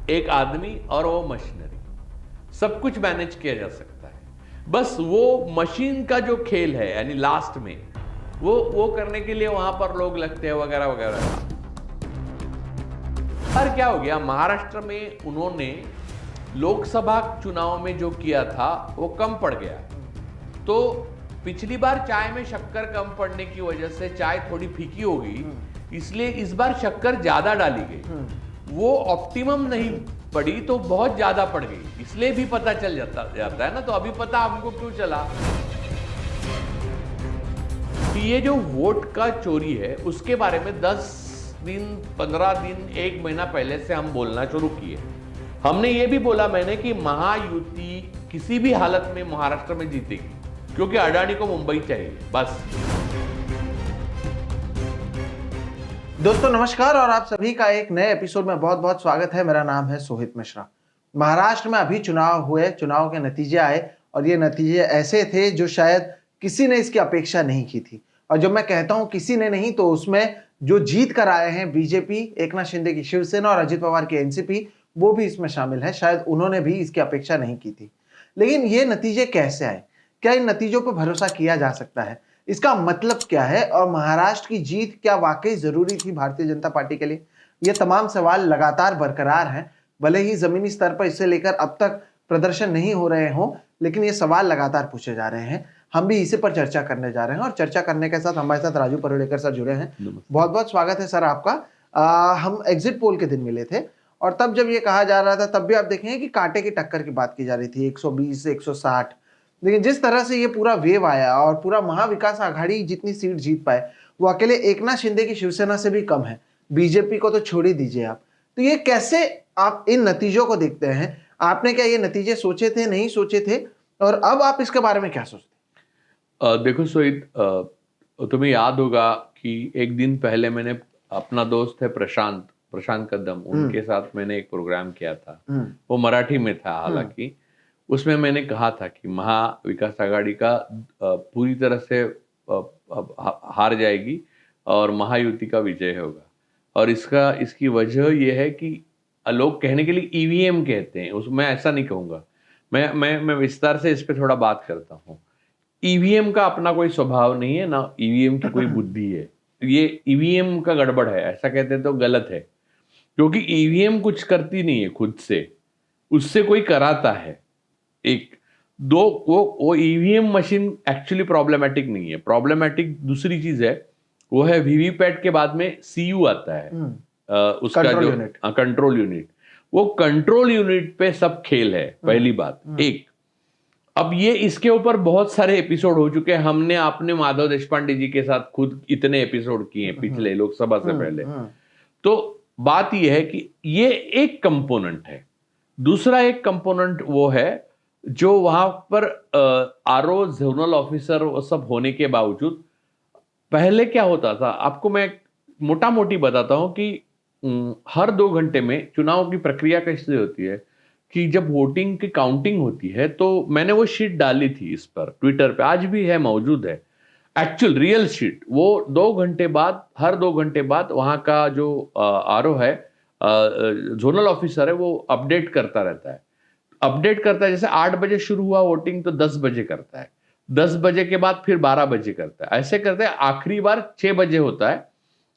एक आदमी और वो मशीनरी, सब कुछ मैनेज किया जा सकता है। बस वो मशीन का जो खेल है, यानी लास्ट में वो करने के लिए वहां पर लोग लगते हैं वगैरह वगैरह। पर क्या हो गया, महाराष्ट्र में उन्होंने लोकसभा चुनाव में जो किया था वो कम पड़ गया। तो पिछली बार चाय में शक्कर कम पड़ने की वजह से चाय थोड़ी फीकी हो गई, इसलिए इस बार शक्कर ज्यादा डाली गई। वो ऑप्टिमम नहीं पड़ी तो बहुत ज्यादा पड़ गई, इसलिए भी पता चल जाता है ना। तो अभी पता हमको क्यों चला कि ये जो वोट का चोरी है उसके बारे में 10 दिन 15 दिन 1 महीना पहले से हम बोलना शुरू किए। हमने ये भी बोला मैंने कि महायुति किसी भी हालत में महाराष्ट्र में जीतेगी, क्योंकि अडानी को मुंबई चाहिए बस। दोस्तों नमस्कार और आप सभी का एक नए एपिसोड में बहुत बहुत स्वागत है। मेरा नाम है सोहित मिश्रा। महाराष्ट्र में अभी चुनाव हुए, चुनाव के नतीजे आए और ये नतीजे ऐसे थे जो शायद किसी ने इसकी अपेक्षा नहीं की थी। और जब मैं कहता हूं किसी ने नहीं, तो उसमें जो जीत कर आए हैं बीजेपी, एकनाथ शिंदे की शिवसेना और अजित पवार की एनसीपी, वो भी इसमें शामिल है। शायद उन्होंने भी इसकी अपेक्षा नहीं की थी। लेकिन ये नतीजे कैसे आए? क्या इन नतीजों पर भरोसा किया जा सकता है? इसका मतलब क्या है? और महाराष्ट्र की जीत क्या वाकई जरूरी थी भारतीय जनता पार्टी के लिए? ये तमाम सवाल लगातार बरकरार हैं। भले ही जमीनी स्तर पर इसे लेकर अब तक प्रदर्शन नहीं हो रहे हों, लेकिन ये सवाल लगातार पूछे जा रहे हैं। हम भी इसी पर चर्चा करने जा रहे हैं और चर्चा करने के साथ हमारे साथ राजू परुलेकर सर जुड़े हैं। बहुत बहुत स्वागत है सर आपका। हम एग्जिट पोल के दिन मिले थे और तब जब ये कहा जा रहा था तब भी आप देखेंगे कि कांटे की टक्कर की बात की जा रही थी, 120 से 160। लेकिन जिस तरह से ये पूरा वेव आया और पूरा महाविकास आघाड़ी जितनी सीट जीत पाए वो अकेले एकनाथ शिंदे की शिवसेना से भी कम है। बीजेपी को तो छोड़ ही दीजिए आप। तो ये कैसे आप इन नतीजों को देखते हैं? आपने क्या ये नतीजे सोचे थे, नहीं सोचे थे, और अब आप इसके बारे में क्या सोचते? देखो सोहित, तुम्हें याद होगा कि एक दिन पहले मैंने अपना दोस्त है प्रशांत कदम, उनके साथ मैंने एक प्रोग्राम किया था। वो मराठी में था, हालांकि उसमें मैंने कहा था कि महाविकास आघाड़ी का पूरी तरह से हार जाएगी और महायुति का विजय होगा। और इसकी वजह यह है कि लोग कहने के लिए ईवीएम कहते हैं, मैं ऐसा नहीं कहूँगा। मैं विस्तार से इस पर थोड़ा बात करता हूँ। ईवीएम का अपना कोई स्वभाव नहीं है, ना ईवीएम की कोई बुद्धि है। ये ईवीएम का गड़बड़ है, ऐसा कहते तो गलत है, क्योंकि ईवीएम कुछ करती नहीं है खुद से, उससे कोई कराता है। एक दो वो ईवीएम मशीन एक्चुअली प्रॉब्लमेटिक नहीं है। प्रॉब्लमेटिक दूसरी चीज है, वो है वीवीपैट के बाद में सीयू आता है, उसका जो कंट्रोल यूनिट। वो कंट्रोल यूनिट पे सब खेल है, पहली बात। एक अब ये इसके ऊपर बहुत सारे एपिसोड हो चुके हैं। हमने आपने माधव देशपांडे जी के साथ खुद इतने एपिसोड किए हैं पिछले लोकसभा से पहले। तो बात यह है कि ये एक कंपोनेंट है। दूसरा एक कंपोनेंट वो है जो वहां पर आरओ जोनल ऑफिसर वो सब होने के बावजूद पहले क्या होता था, आपको मैं मोटा मोटी बताता हूं कि हर 2 घंटे में चुनाव की प्रक्रिया कैसे होती है कि जब वोटिंग की काउंटिंग होती है, तो मैंने वो शीट डाली थी इस पर ट्विटर पे, आज भी है, मौजूद है एक्चुअल रियल शीट। वो 2 घंटे बाद, हर 2 घंटे बाद वहां का जो आरओ है, जोनल ऑफिसर है, वो अपडेट करता रहता है। जैसे 8 बजे शुरू हुआ वोटिंग तो 10 बजे करता है, 10 बजे के बाद फिर 12 बजे करता है, ऐसे करते हैं। आखिरी बार 6 बजे होता है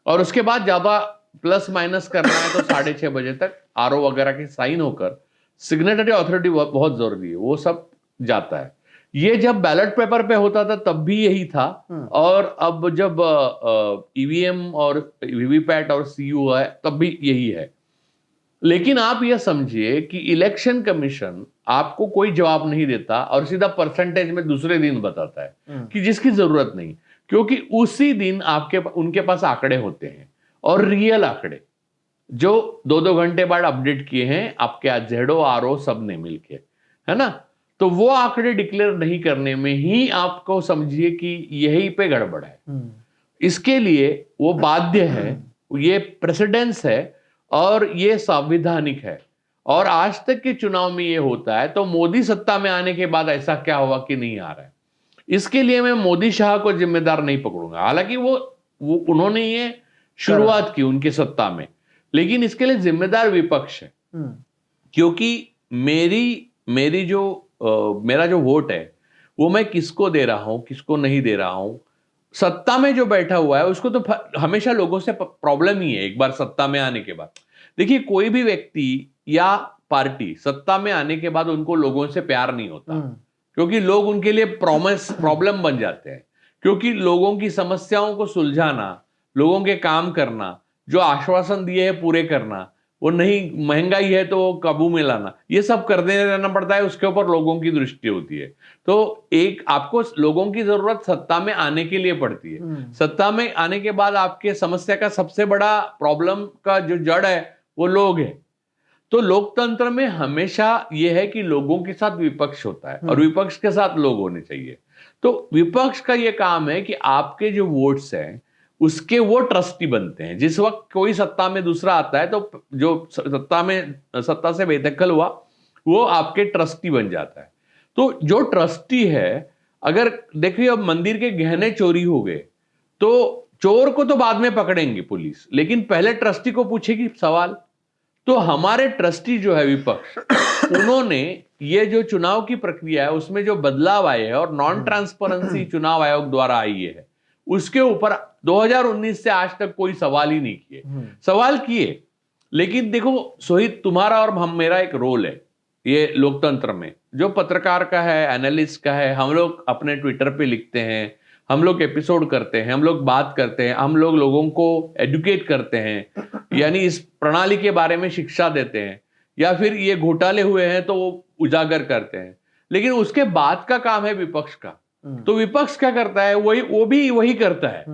और उसके बाद ज्यादा प्लस माइनस करना है तो 6:30 बजे तक आरओ वगैरह की साइन होकर, सिग्नेटरी अथॉरिटी बहुत जरूरी है, वो सब जाता है। ये जब बैलेट पेपर पे होता था तब भी यही था, और अब जब ईवीएम और वीवीपैट और सीयू है तब भी यही है। लेकिन आप यह समझिए कि इलेक्शन कमीशन आपको कोई जवाब नहीं देता और सीधा परसेंटेज में दूसरे दिन बताता है कि जिसकी जरूरत नहीं, क्योंकि उसी दिन उनके पास आंकड़े होते हैं, और रियल आंकड़े जो 2-2 घंटे बाद अपडेट किए हैं आपके जेडो आरओ सब ने मिलके, है ना। तो वो आंकड़े डिक्लेयर नहीं करने में ही आपको समझिए कि यही पे गड़बड़ है। इसके लिए वो बाध्य है, ये प्रेसिडेंस है और ये संवैधानिक है। और आज तक के चुनाव में ये होता है, तो मोदी सत्ता में आने के बाद ऐसा क्या हुआ कि नहीं आ रहा है। इसके लिए मैं मोदी शाह को जिम्मेदार नहीं पकड़ूंगा, हालांकि वो उन्होंने ये शुरुआत की उनकी सत्ता में, लेकिन इसके लिए जिम्मेदार विपक्ष है। क्योंकि मेरी जो मेरा जो वोट है वो मैं किसको दे रहा हूं, किसको नहीं दे रहा हूं, सत्ता में जो बैठा हुआ है उसको तो हमेशा लोगों से प्रॉब्लम ही है। एक बार सत्ता में आने के बाद देखिए, कोई भी व्यक्ति या पार्टी सत्ता में आने के बाद उनको लोगों से प्यार नहीं होता, क्योंकि लोग उनके लिए प्रॉब्लम बन जाते हैं। क्योंकि लोगों की समस्याओं को सुलझाना, लोगों के काम करना, जो आश्वासन दिए है पूरे करना, वो नहीं, महंगाई है तो वो काबू में लाना, ये सब करते रहना पड़ता है। उसके ऊपर लोगों की दृष्टि होती है। तो एक आपको लोगों की जरूरत सत्ता में आने के लिए पड़ती है। सत्ता में आने के बाद आपके समस्या का सबसे बड़ा प्रॉब्लम का जो जड़ है वो लोग है। तो लोकतंत्र में हमेशा यह है कि लोगों के साथ विपक्ष होता है और विपक्ष के साथ लोग होने चाहिए। तो विपक्ष का यह काम है कि आपके जो वोट्स हैं उसके वो ट्रस्टी बनते हैं। जिस वक्त कोई सत्ता में दूसरा आता है तो जो सत्ता से बेदखल हुआ वो आपके ट्रस्टी बन जाता है। तो जो ट्रस्टी है, अगर देखिए अब मंदिर के गहने चोरी हो गए तो चोर को तो बाद में पकड़ेंगे पुलिस, लेकिन पहले ट्रस्टी को पूछेगी सवाल। तो हमारे ट्रस्टी जो है विपक्ष, उन्होंने ये जो चुनाव की प्रक्रिया है उसमें जो बदलाव आए हैं और नॉन ट्रांसपेरेंसी चुनाव आयोग द्वारा आई है, उसके ऊपर 2019 से आज तक कोई सवाल ही नहीं किए। सवाल किए, लेकिन देखो सोहित, तुम्हारा और मेरा एक रोल है ये लोकतंत्र में, जो पत्रकार का है, एनालिस्ट का है। हम लोग अपने ट्विटर पे लिखते हैं, हम लोग एपिसोड करते हैं, हम लोग बात करते हैं, हम लोग लोगों को एजुकेट करते हैं, यानी इस प्रणाली के बारे में शिक्षा देते हैं, या फिर ये घोटाले हुए हैं तो वो उजागर करते हैं। लेकिन उसके बाद का काम है विपक्ष का। तो विपक्ष क्या करता है, वो भी वही करता है।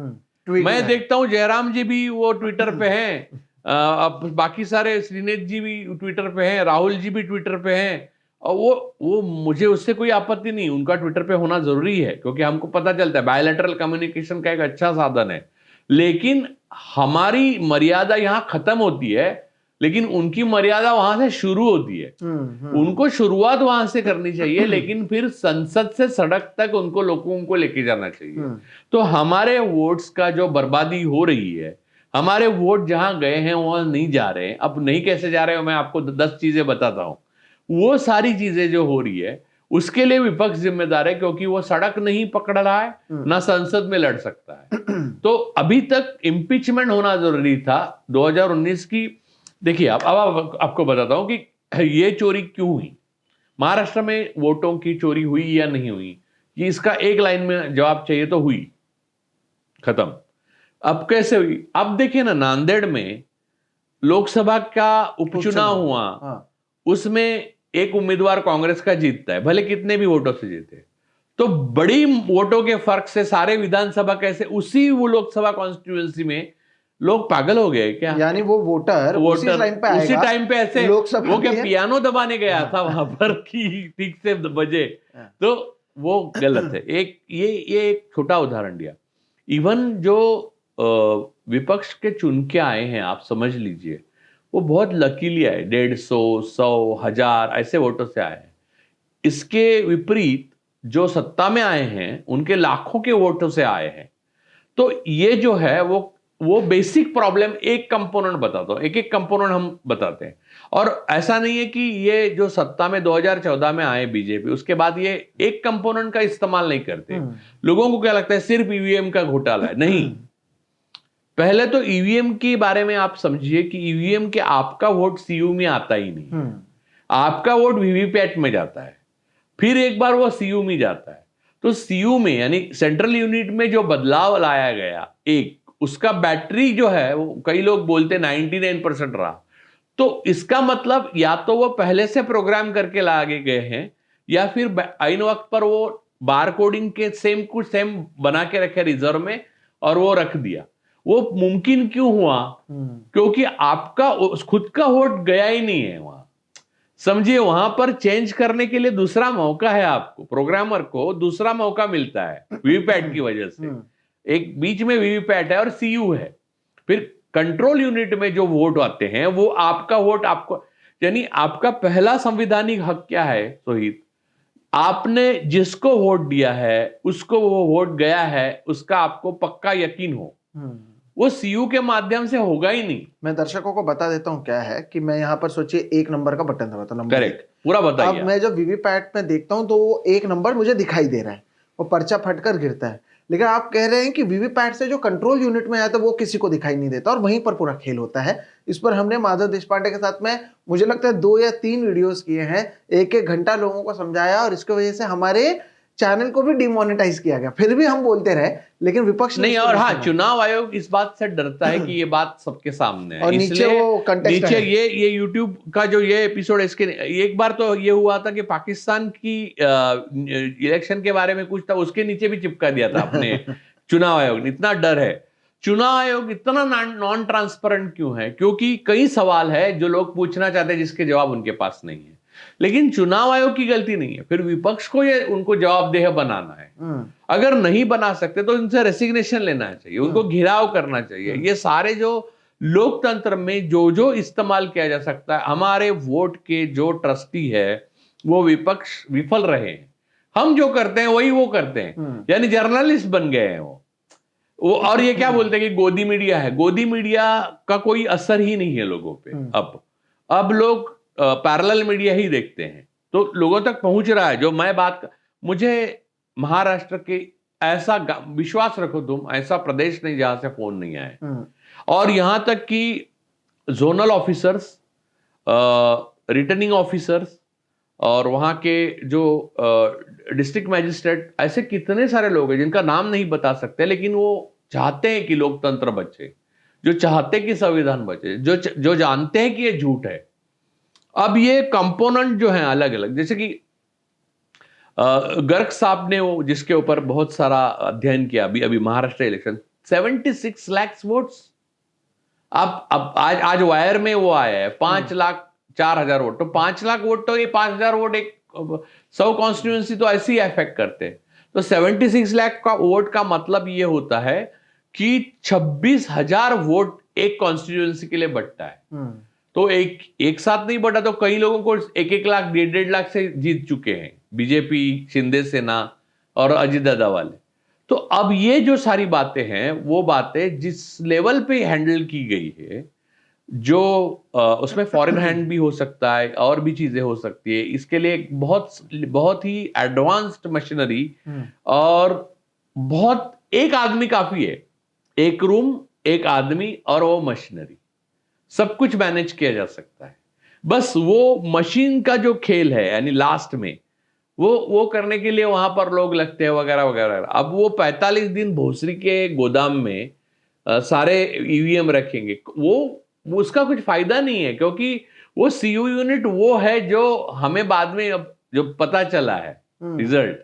मैं देखता हूं जयराम जी भी वो ट्विटर पे हैं, अब बाकी सारे श्रीनेत जी भी ट्विटर पे हैं, राहुल जी भी ट्विटर पे हैं, और वो मुझे उससे कोई आपत्ति नहीं, उनका ट्विटर पे होना जरूरी है, क्योंकि हमको पता चलता है बायलैटरल कम्युनिकेशन का एक अच्छा साधन है। लेकिन हमारी मर्यादा यहां खत्म होती है, लेकिन उनकी मर्यादा वहां से शुरू होती है। उनको शुरुआत वहां से करनी चाहिए, लेकिन फिर संसद से सड़क तक उनको लोगों को लेके जाना चाहिए। तो हमारे वोट्स का जो बर्बादी हो रही है, हमारे वोट जहां गए हैं वहां नहीं जा रहे हैं। अब नहीं कैसे जा रहे हो, मैं आपको 10 चीजें बताता हूं। वो सारी चीजें जो हो रही है उसके लिए विपक्ष जिम्मेदार है, क्योंकि वो सड़क नहीं पकड़ रहा है, ना संसद में लड़ सकता है। तो अभी तक इंपीचमेंट होना जरूरी था 2019 की। देखिए अब आपको बताता हूं कि ये चोरी क्यों हुई, महाराष्ट्र में वोटों की चोरी हुई या नहीं हुई, कि इसका एक लाइन में जवाब चाहिए तो हुई, खत्म। अब कैसे हुई, अब देखिए ना, नांदेड़ में लोकसभा का उपचुनाव हुआ, उसमें एक उम्मीदवार कांग्रेस का जीतता है, भले कितने भी वोटों से जीते, तो बड़ी वोटों के फर्क से सारे विधानसभा कैसे, उसी वो लोकसभा कॉन्स्टिट्यूएंसी में लोग पागल हो गए क्या? यानी वो वोटर उसी टाइम पे ऐसे वो क्या पियानो दबाने गया था वहां पर कि ठीक से बजे, तो वो गलत है। ये एक छोटा उदाहरण दिया। इवन जो विपक्ष के चुन के आए हैं, आप समझ लीजिए, वो बहुत लकीली आए, 150, 100, 1000 ऐसे वोटों से आए हैं। इसके विपरीत जो सत्ता में आए हैं उनके लाखों के वोटों से आए हैं। तो ये जो है वो बेसिक प्रॉब्लम, एक कंपोनेंट बताता हूं, एक एक कंपोनेंट हम बताते हैं। और ऐसा नहीं है कि ये जो सत्ता में 2014 में आए बीजेपी, उसके बाद ये एक कंपोनेंट का इस्तेमाल नहीं करते। लोगों को क्या लगता है सिर्फ ईवीएम का घोटाला है, नहीं। पहले तो ईवीएम के बारे में आप समझिए कि ईवीएम के आपका वोट सीयू में आता ही नहीं, आपका वोट वीवीपैट में जाता है, फिर एक बार वो सीयू में जाता है। तो सीयू में यानी सेंट्रल यूनिट में जो बदलाव लाया गया, एक उसका बैटरी जो है वो कई लोग बोलते 99% रहा। तो इसका मतलब या तो वो पहले से प्रोग्राम करके लाए गए हैं, या फिर आइन वक्त पर वो बार कोडिंग के सेम बना के रखे रिजर्व में और वो रख दिया। वो मुमकिन क्यों हुआ? क्योंकि आपका खुद का वोट गया ही नहीं है वहां। समझिए, वहां पर चेंज करने के लिए दूसरा मौका है, आपको प्रोग्रामर को दूसरा मौका मिलता है वीवीपैट की वजह से। एक बीच में वीवीपैट है और सीयू है, फिर कंट्रोल यूनिट में जो वोट आते हैं वो आपका वोट आपको, यानी आपका पहला संवैधानिक हक क्या है सोहित? आपने जिसको वोट दिया है उसको वो वोट गया है, उसका आपको पक्का यकीन हो। वो सीयू के माध्यम से होगा ही नहीं। मैं दर्शकों को बता देता हूँ क्या है कि मैं यहाँ पर सोचिए 1 नंबर का बटन दबाता हूँ, नंबर करेक्ट, पूरा बताइए। अब मैं जब वीवीपैट में देखता हूँ तो वो 1 नंबर मुझे दिखाई दे रहा है, वो पर्चा फटकर गिरता है। लेकिन आप कह रहे हैं कि वीवीपैट से जो कंट्रोल यूनिट में आया था वो किसी को दिखाई नहीं देता और वहीं पर पूरा खेल होता है। इस पर हमने माधव देशपांडे के साथ में मुझे लगता है 2 या 3 वीडियोस किए हैं, 1-1 घंटा लोगों को समझाया और इसकी वजह से हमारे चैनल को भी डिमोनेटाइज किया गया। फिर भी हम बोलते रहे, लेकिन विपक्ष नहीं। और हाँ, चुनाव आयोग इस बात से डरता है कि ये बात सबके सामने है, और नीचे वो कंटेक्स्ट नीचे ये यूट्यूब का जो ये एपिसोड, इसके एक बार तो ये हुआ था कि पाकिस्तान की इलेक्शन के बारे में कुछ था, उसके नीचे भी चिपका दिया था अपने चुनाव आयोग ने। इतना डर है। चुनाव आयोग इतना नॉन ट्रांसपेरेंट क्यों है? क्योंकि कई सवाल है जो लोग पूछना चाहते हैं जिसके जवाब उनके पास नहीं है। लेकिन चुनाव आयोग की गलती नहीं है, फिर विपक्ष को ये उनको जवाबदेह बनाना है। अगर नहीं बना सकते तो इनसे रेसिग्नेशन लेना चाहिए, उनको घिराव करना चाहिए। ये सारे जो लोकतंत्र में जो इस्तेमाल किया जा सकता है, हमारे वोट के जो ट्रस्टी है वो विपक्ष विफल रहे हैं। हम जो करते हैं वही वो करते हैं, यानी जर्नलिस्ट बन गए हैं वो। और ये क्या बोलते हैं कि गोदी मीडिया है। गोदी मीडिया का कोई असर ही नहीं है लोगों पे। अब लोग पैरेलल मीडिया ही देखते हैं, तो लोगों तक पहुंच रहा है। जो मैं मुझे महाराष्ट्र के ऐसा विश्वास रखो तुम, ऐसा प्रदेश नहीं जहां से फोन नहीं आए। और यहां तक कि जोनल ऑफिसर्स, रिटर्निंग ऑफिसर्स और वहां के जो डिस्ट्रिक्ट मैजिस्ट्रेट, ऐसे कितने सारे लोग हैं जिनका नाम नहीं बता सकते, लेकिन वो चाहते हैं कि लोकतंत्र बचे, जो चाहते हैं कि संविधान बचे, जो जानते हैं कि ये झूठ है। अब ये कंपोनेंट जो है अलग अलग, जैसे कि गर्ग साहब ने वो जिसके ऊपर बहुत सारा अध्ययन किया अभी महाराष्ट्र इलेक्शन, 76 लाख वोट्स। अब आज वायर में वो आया है 5,04,000 वोट। तो 5 लाख वोट, तो ये 5,000 वोट एक 100 कॉन्स्टिट्यूंसी तो ऐसे ही अफेक्ट करते हैं। तो 76 लाख का वोट का मतलब ये होता है कि 26,000 वोट एक कॉन्स्टिट्यूंसी के लिए बटता है। तो एक साथ नहीं बटा, तो कई लोगों को 1-1 लाख 1.5 लाख से जीत चुके हैं बीजेपी, शिंदे सेना और अजीत दादा वाले। तो अब ये जो सारी बातें हैं वो बातें जिस लेवल पे हैंडल की गई है, जो उसमें फॉरेन हैंड भी हो सकता है और भी चीजें हो सकती है, इसके लिए बहुत ही एडवांस्ड मशीनरी और बहुत, एक आदमी काफी है, एक रूम, एक आदमी और वो मशीनरी, सब कुछ मैनेज किया जा सकता है। बस वो मशीन का जो खेल है, यानी लास्ट में वो करने के लिए वहां पर लोग लगते हैं वगैरह वगैरह। अब वो 45 दिन भोसरी के गोदाम में सारे ईवीएम रखेंगे, वो उसका कुछ फायदा नहीं है, क्योंकि वो सीयू यूनिट वो है जो हमें बाद में अब जो पता चला है रिजल्ट,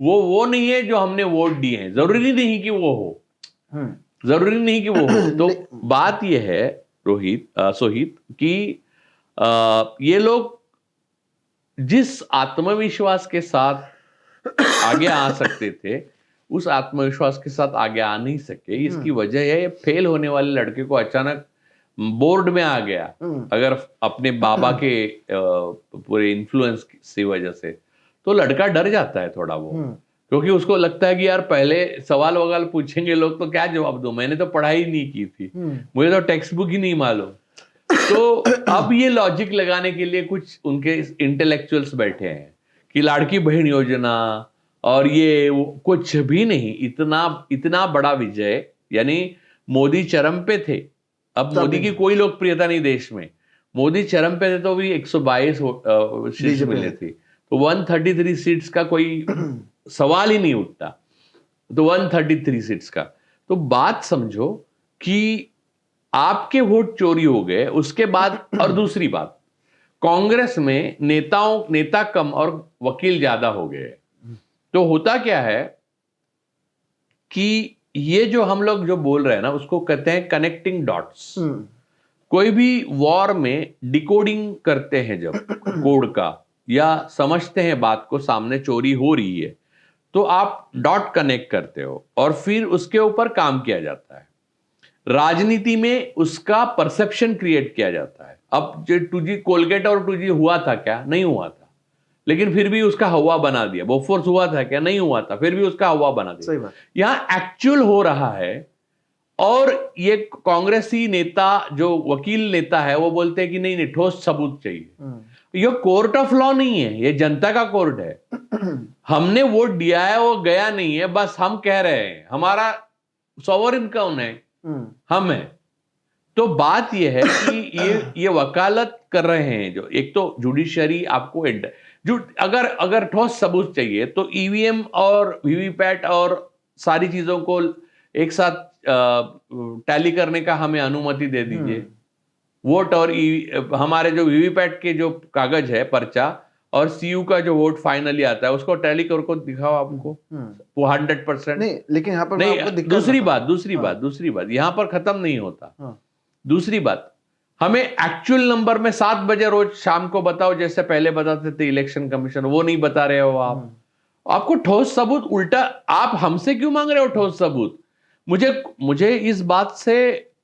वो नहीं है जो हमने वोट दिए हैं। जरूरी नहीं कि वो हो, जरूरी नहीं कि वो हो। तो बात ये है सोहित कि ये लोग जिस आत्मविश्वास के साथ आगे आ सकते थे, उस आत्मविश्वास के साथ आगे आ नहीं सके। इसकी वजह है फेल होने वाले लड़के को अचानक बोर्ड में आ गया, अगर अपने बाबा के पूरे इन्फ्लुएंस की वजह से, तो लड़का डर जाता है थोड़ा वो, क्योंकि उसको लगता है कि यार पहले सवाल ववाल पूछेंगे लोग तो क्या जवाब दूं, मैंने तो पढ़ाई नहीं की थी, मुझे तो टेक्स्ट बुक ही नहीं मालूम। तो अब ये लॉजिक लगाने के लिए कुछ उनके इंटेलेक्चुअल्स बैठे हैं कि लाड़की बहन योजना और ये कुछ भी नहीं, इतना बड़ा विजय, यानी मोदी चरम पे थे। अब मोदी की कोई लोकप्रियता नहीं देश में, मोदी चरम पे थे तो भी 122 सीट्स मिले थी, तो 133 सीट्स का कोई सवाल ही नहीं उठता, तो 133 सीट्स का। तो बात समझो कि आपके वोट चोरी हो गए, उसके बाद और दूसरी बात, कांग्रेस में नेता कम और वकील ज्यादा हो गए। तो होता क्या है कि ये जो हम लोग जो बोल रहे हैं ना, उसको कहते हैं कनेक्टिंग डॉट्स। कोई भी वॉर में डिकोडिंग करते हैं जब कोड का, या समझते हैं बात को, सामने चोरी हो रही है, तो आप डॉट कनेक्ट करते हो और फिर उसके ऊपर काम किया जाता है। राजनीति में उसका परसेप्शन क्रिएट किया जाता है। अब जो 2G कोलगेट और 2G हुआ था क्या? नहीं हुआ था, लेकिन फिर भी उसका हवा बना दिया। बोफोर्स हुआ था क्या? नहीं हुआ था, फिर भी उसका हवा बना दिया। सही बात। यहां एक्चुअल हो रहा है और ये कांग्रेसी नेता जो वकील नेता है वो बोलते हैं कि नहीं नहीं ठोस सबूत चाहिए। ये कोर्ट ऑफ लॉ नहीं है, ये जनता का कोर्ट है। हमने वोट दिया है, वो गया नहीं है, बस हम कह रहे हैं हमारा सॉवरेन कौन है, हम है। तो बात यह है कि ये वकालत कर रहे हैं जो, एक तो जुडिशरी आपको अगर ठोस सबूत चाहिए तो ईवीएम और वीवीपैट और सारी चीजों को एक साथ टैली करने का हमें अनुमति दे दीजिए। वोट और हमारे जो वीवीपैट के जो कागज है पर्चा और सीयू का जो वोट फाइनली आता है उसको टैली करके दिखाओ आपको, वो 100%। नहीं, लेकिन यहाँ पर नहीं, दूसरी बात यहाँ पर खत्म नहीं होता। दूसरी बात, हमें एक्चुअल नंबर में 7 बजे रोज शाम को बताओ, जैसे पहले बताते थे इलेक्शन कमीशन, वो नहीं बता रहे हो आप। आपको ठोस सबूत, उल्टा आप हमसे क्यों मांग रहे हो ठोस सबूत? मुझे इस बात से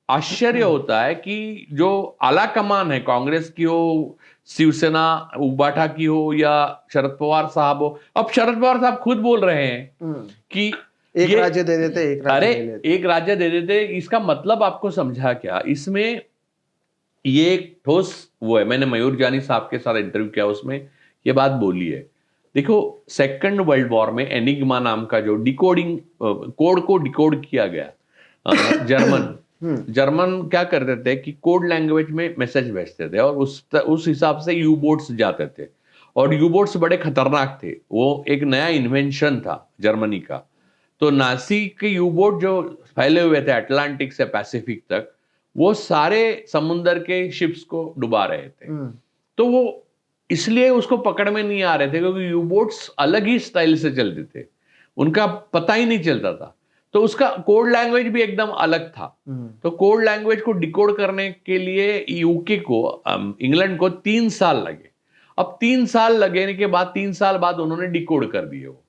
आश्चर्य होता है कि जो आला कमान है, कांग्रेस की हो, शिवसेना उबाठा की हो या शरद पवार साहब हो, अब शरद पवार साहब खुद बोल रहे हैं कि एक राज्य दे देते, एक राज्य दे देते। इसका मतलब आपको समझा क्या? इसमें ये एक ठोस वो है। मैंने मयूर जानी साहब के साथ इंटरव्यू किया, उसमें ये बात बोली है। देखो, सेकंड वर्ल्ड वॉर में एनिग्मा नाम का जो डिकोडिंग कोड को डिकोड किया गया, जर्मन क्या करते थे कि कोड लैंग्वेज में मैसेज भेजते थे और उस हिसाब से यू बोट्स जाते थे, और यू बोट्स बड़े खतरनाक थे। वो एक नया इन्वेंशन था जर्मनी का। तो नासी के यू बोट जो फैले हुए थे अटलांटिक से पैसिफिक तक, वो सारे समुद्र के शिप्स को डुबा रहे थे। तो वो इसलिए उसको पकड़ में नहीं आ रहे थे क्योंकि यू बोट्स अलग ही स्टाइल से चलते थे, उनका पता ही नहीं चलता था। तो उसका कोड लैंग्वेज भी एकदम अलग था। तो कोड लैंग्वेज को डिकोड करने के लिए यूके को, इंग्लैंड को 3 साल लगे। अब 3 साल लगने के बाद 3 साल बाद उन्होंने डिकोड कर दिए वो।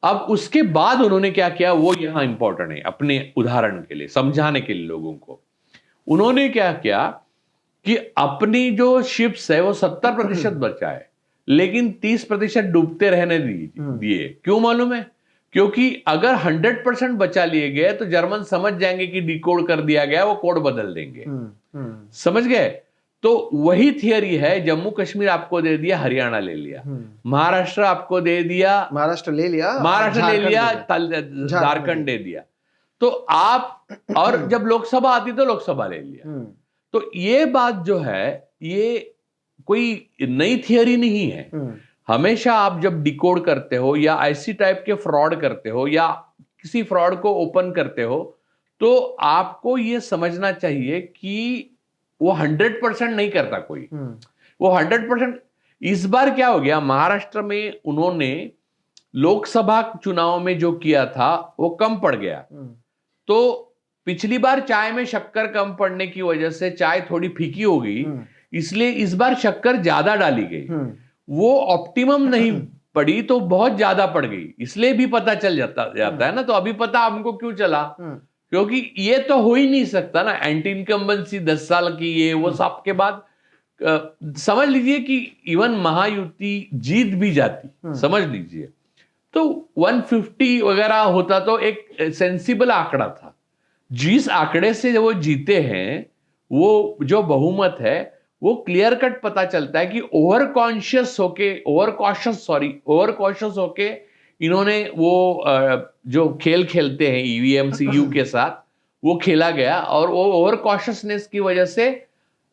अब उसके बाद उन्होंने क्या किया, वो यहां इंपॉर्टेंट है अपने उदाहरण के लिए, समझाने के लिए लोगों को। उन्होंने क्या किया कि अपनी जो शिप्स है वो 70% बचाए, लेकिन 30% डूबते रहने दिए। क्यों मालूम है? क्योंकि अगर 100% बचा लिए गए तो जर्मन समझ जाएंगे कि डिकोड कर दिया गया, वो कोड बदल देंगे। समझ गए? तो वही थियरी है। जम्मू कश्मीर आपको दे दिया, हरियाणा ले लिया, महाराष्ट्र आपको दे दिया, महाराष्ट्र ले लिया, झारखंड दे दिया। तो आप, और जब लोकसभा आती तो लोकसभा ले लिया। तो ये बात जो है, ये कोई नई थियरी नहीं है। हमेशा आप जब डिकोड करते हो या ऐसी टाइप के फ्रॉड करते हो या किसी फ्रॉड को ओपन करते हो, तो आपको ये समझना चाहिए कि वो 100% नहीं करता कोई, वो 100%। इस बार क्या हो गया, महाराष्ट्र में उन्होंने लोकसभा चुनाव में जो किया था वो कम पड़ गया। तो पिछली बार चाय में शक्कर कम पड़ने की वजह से चाय थोड़ी फीकी हो गई, इसलिए इस बार शक्कर ज्यादा डाली गई। वो ऑप्टिमम नहीं पड़ी तो बहुत ज्यादा पड़ गई, इसलिए भी पता चल जाता है ना। तो अभी पता हमको क्यों चला, क्योंकि ये तो हो ही नहीं सकता ना, एंटी इनकम्बेंसी 10 साल की, ये वो सब के बाद समझ लीजिए कि इवन महायुति जीत भी जाती, समझ लीजिए। तो 150 वगैरह होता तो एक सेंसिबल आंकड़ा था। जिस आंकड़े से वो जीते हैं, वो जो बहुमत है, वो क्लियर कट पता चलता है कि ओवर कॉशियस होके इन्होंने वो जो खेल खेलते हैं ईवीएम सीयू के साथ, वो खेला गया। और वो ओवर कॉशियसनेस की वजह से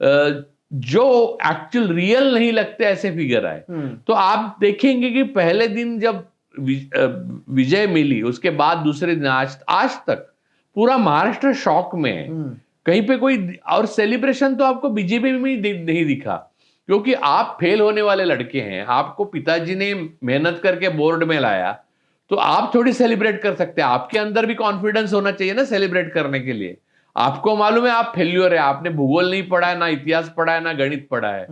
जो एक्चुअल रियल नहीं लगते ऐसे फिगर आए। तो आप देखेंगे कि पहले दिन जब विजय मिली, उसके बाद दूसरे दिन आज तक पूरा महाराष्ट्र शॉक में है। कहीं पे कोई और सेलिब्रेशन तो आपको बीजेपी में नहीं दिखा, क्योंकि आप फेल होने वाले लड़के हैं, आपको पिताजी ने मेहनत करके बोर्ड में लाया, तो आप थोड़ी सेलिब्रेट कर सकते हैं। आपके अंदर भी कॉन्फिडेंस होना चाहिए ना सेलिब्रेट करने के लिए। आपको मालूम है आप फेल्यूर है, आपने भूगोल नहीं पढ़ा है, ना इतिहास पढ़ा है, ना गणित पढ़ा है,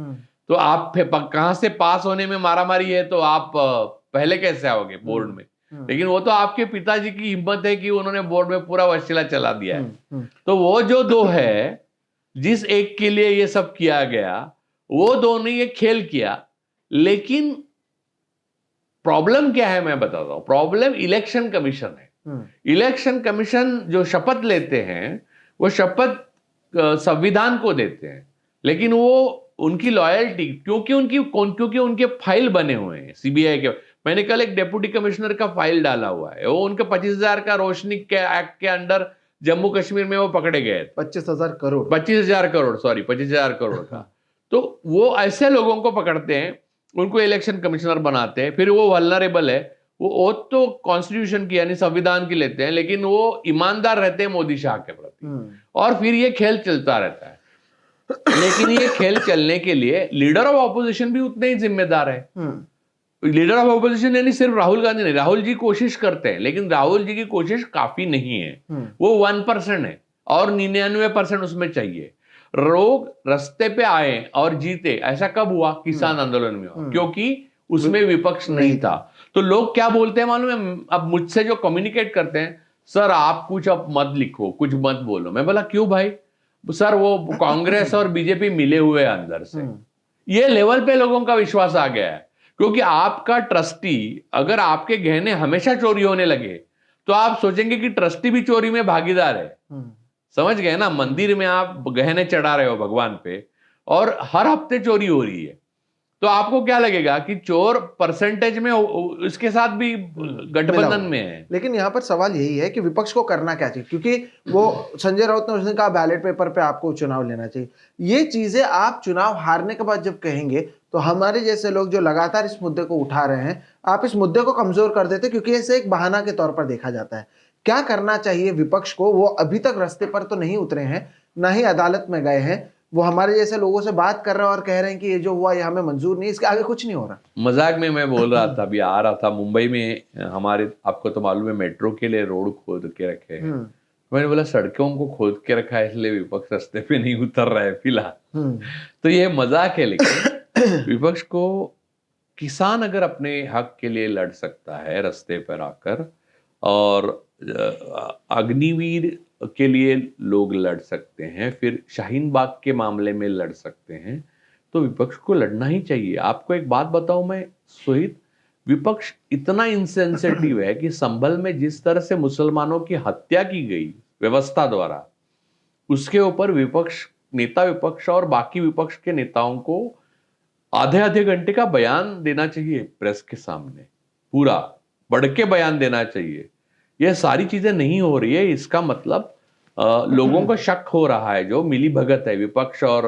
तो आप कहां से पास होने में मारामारी है, तो आप पहले कैसे आओगे बोर्ड में। लेकिन वो तो आपके पिताजी की हिम्मत है कि उन्होंने बोर्ड में पूरा वशीला चला दिया है। तो वो जो दो है, जिस एक के लिए ये सब किया गया, वो दो ने ये खेल किया। लेकिन प्रॉब्लम क्या है मैं बताता हूं। प्रॉब्लम इलेक्शन कमीशन है। इलेक्शन कमीशन जो शपथ लेते हैं वो शपथ संविधान को देते हैं, लेकिन वो उनकी लॉयल्टी क्योंकि उनके फाइल बने हुए हैं सीबीआई के। मैंने कल एक डिप्टी कमिश्नर का फाइल डाला हुआ है, वो उनके 25,000 का रोशनी के एक्ट के अंडर जम्मू कश्मीर में वो पकड़े गए। 25,000 करोड़ 25,000 करोड़ सॉरी 25,000 करोड़ का। तो वो ऐसे लोगों को पकड़ते हैं, उनको इलेक्शन कमिश्नर बनाते हैं, फिर वो वल्नरेबल है, वो ओथ तो कॉन्स्टिट्यूशन की यानी संविधान की लेते हैं, लेकिन वो ईमानदार रहते हैं मोदी शाह के प्रति, और फिर ये खेल चलता रहता है। लेकिन ये खेल चलने के लिए लीडर ऑफ ऑपोजिशन भी उतने ही जिम्मेदार है। लीडर ऑफ ऑपोजिशन यानी सिर्फ राहुल गांधी नहीं, राहुल जी कोशिश करते हैं, लेकिन राहुल जी की कोशिश काफी नहीं है, वो 1% है और 99% उसमें चाहिए। लोग रास्ते पे आए और जीते, ऐसा कब हुआ? किसान आंदोलन में हुआ, क्योंकि उसमें विपक्ष नहीं था। तो लोग क्या बोलते हैं मालूम है? अब मुझसे जो कम्युनिकेट करते हैं, सर आप कुछ अब मत लिखो, कुछ मत बोलो। मैं बोला क्यों भाई? सर वो कांग्रेस और बीजेपी मिले हुए हैं अंदर से। ये लेवल पे लोगों का विश्वास आ गया है, क्योंकि आपका ट्रस्टी अगर आपके गहने हमेशा चोरी होने लगे तो आप सोचेंगे कि ट्रस्टी भी चोरी में भागीदार है। समझ गए ना? मंदिर में आप गहने चढ़ा रहे हो भगवान पे और हर हफ्ते चोरी हो रही है, तो आपको क्या लगेगा कि चोर परसेंटेज में उसके साथ भी गठबंधन में है। लेकिन यहाँ पर सवाल यही है कि विपक्ष को करना क्या चाहिए, क्योंकि वो संजय राउत ने उसने कहा बैलेट पेपर पे आपको चुनाव लेना चाहिए। ये चीजें आप चुनाव हारने के बाद जब कहेंगे तो हमारे जैसे लोग जो लगातार इस मुद्दे को उठा रहे हैं, आप इस मुद्दे को कमजोर कर देते, क्योंकि इसे एक बहाना के तौर पर देखा जाता है। क्या करना चाहिए विपक्ष को? वो अभी तक रास्ते पर तो नहीं उतरे हैं, ना ही अदालत में गए हैं, वो हमारे जैसे लोगों से बात कर रहे हैं और कह रहे हैं कि ये जो हुआ ये हमें मंजूर नहीं, इसके आगे कुछ नहीं हो रहा। मजाक में मैं बोल रहा था, अभी आ रहा था मुंबई में हमारे, आपको तो मालूम है मेट्रो के लिए रोड खोद के रखे हैं। मैंने बोला सड़कों को खोद के रखा है इसलिए विपक्ष रास्ते पे नहीं उतर रहा है फिलहाल। तो ये मजाक है, लेकिन विपक्ष को किसान अगर अपने हक के लिए लड़ सकता है रास्ते पर आकर, और अग्निवीर के लिए लोग लड़ सकते हैं, फिर शाहीन बाग के मामले में लड़ सकते हैं, तो विपक्ष को लड़ना ही चाहिए। आपको एक बात बताऊं मैं सोहित, विपक्ष इतना इंसेंसिटिव है कि संभल में जिस तरह से मुसलमानों की हत्या की गई व्यवस्था द्वारा, उसके ऊपर नेता विपक्ष और बाकी विपक्ष के नेताओं को आधे घंटे का बयान देना चाहिए प्रेस के सामने, पूरा बढ़ के बयान देना चाहिए। यह सारी चीजें नहीं हो रही है, इसका मतलब लोगों को शक हो रहा है, जो मिली भगत है विपक्ष और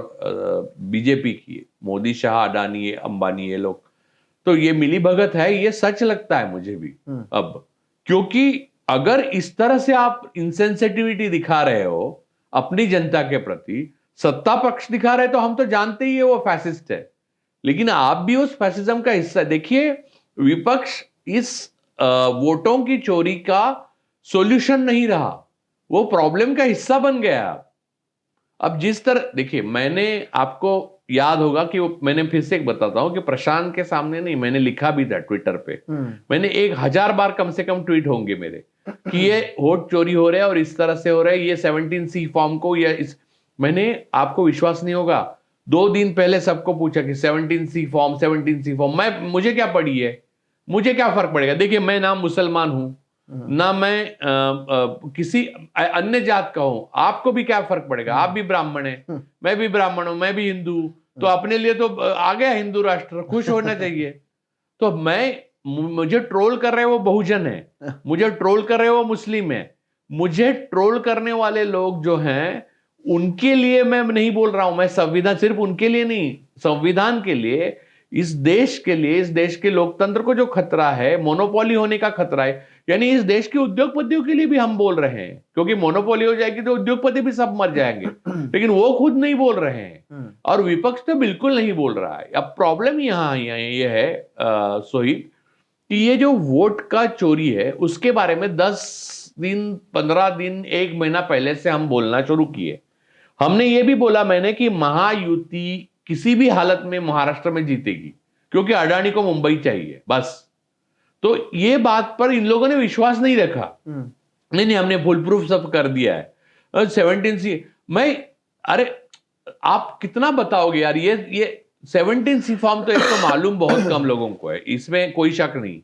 बीजेपी की, मोदी शाह अडानी अंबानी ये लोग, तो ये मिली भगत है, ये सच लगता है मुझे भी अब। क्योंकि अगर इस तरह से आप इंसेंसिटिविटी दिखा रहे हो अपनी जनता के प्रति, सत्ता पक्ष दिखा रहे, तो हम तो जानते ही है वो फैसिस्ट है, लेकिन आप भी उस फैसिज्म का हिस्सा। देखिए विपक्ष इस वोटों की चोरी का सॉल्यूशन नहीं रहा, वो प्रॉब्लम का हिस्सा बन गया। अब जिस तरह देखिए, मैंने आपको याद होगा कि मैंने फिर से एक बताता हूं कि प्रशांत के सामने नहीं, मैंने लिखा भी था ट्विटर पे, मैंने 1000 बार कम से कम ट्वीट होंगे मेरे कि ये वोट चोरी हो रहा है और इस तरह से हो रहा है, ये 17C फॉर्म को या इस, मैंने, आपको विश्वास नहीं होगा, 2 दिन पहले सबको पूछा कि 17C फॉर्म, मुझे क्या पड़ी है, मुझे क्या फर्क पड़ेगा? देखिए मैं ना मुसलमान हूं ना मैं किसी अन्य जात का हूं, आपको भी क्या फर्क पड़ेगा? आप भी ब्राह्मण हैं, मैं भी ब्राह्मण हूं, मैं भी हिंदू, तो अपने लिए तो आ गया हिंदू राष्ट्र, खुश होना चाहिए। तो मुझे ट्रोल कर रहे वो बहुजन है, मुझे ट्रोल कर रहे वो मुस्लिम है, मुझे ट्रोल करने वाले लोग जो हैं उनके लिए मैं नहीं बोल रहा हूं, मैं संविधान, सिर्फ उनके लिए नहीं, संविधान के लिए, इस देश के लिए, इस देश के लोकतंत्र को जो खतरा है, मोनोपोली होने का खतरा है, यानी इस देश के उद्योगपतियों के लिए भी हम बोल रहे हैं, क्योंकि मोनोपोली हो जाएगी तो उद्योगपति भी सब मर जाएंगे, लेकिन वो खुद नहीं बोल रहे हैं और विपक्ष तो बिल्कुल नहीं बोल रहा है। अब प्रॉब्लम यहाँ ये है सोहित, कि ये जो वोट का चोरी है उसके बारे में 10 दिन 15 दिन 1 महीना पहले से हम बोलना शुरू किए। हमने ये भी बोला मैंने कि महायुति किसी भी हालत में महाराष्ट्र में जीतेगी, क्योंकि अडानी को मुंबई चाहिए बस। तो ये बात पर इन लोगों ने विश्वास नहीं रखा, नहीं हमने फुल प्रूफ सब कर दिया है 17C। अरे आप कितना बताओगे यार, ये 17C फॉर्म तो एक तो मालूम बहुत कम लोगों को है, इसमें कोई शक नहीं।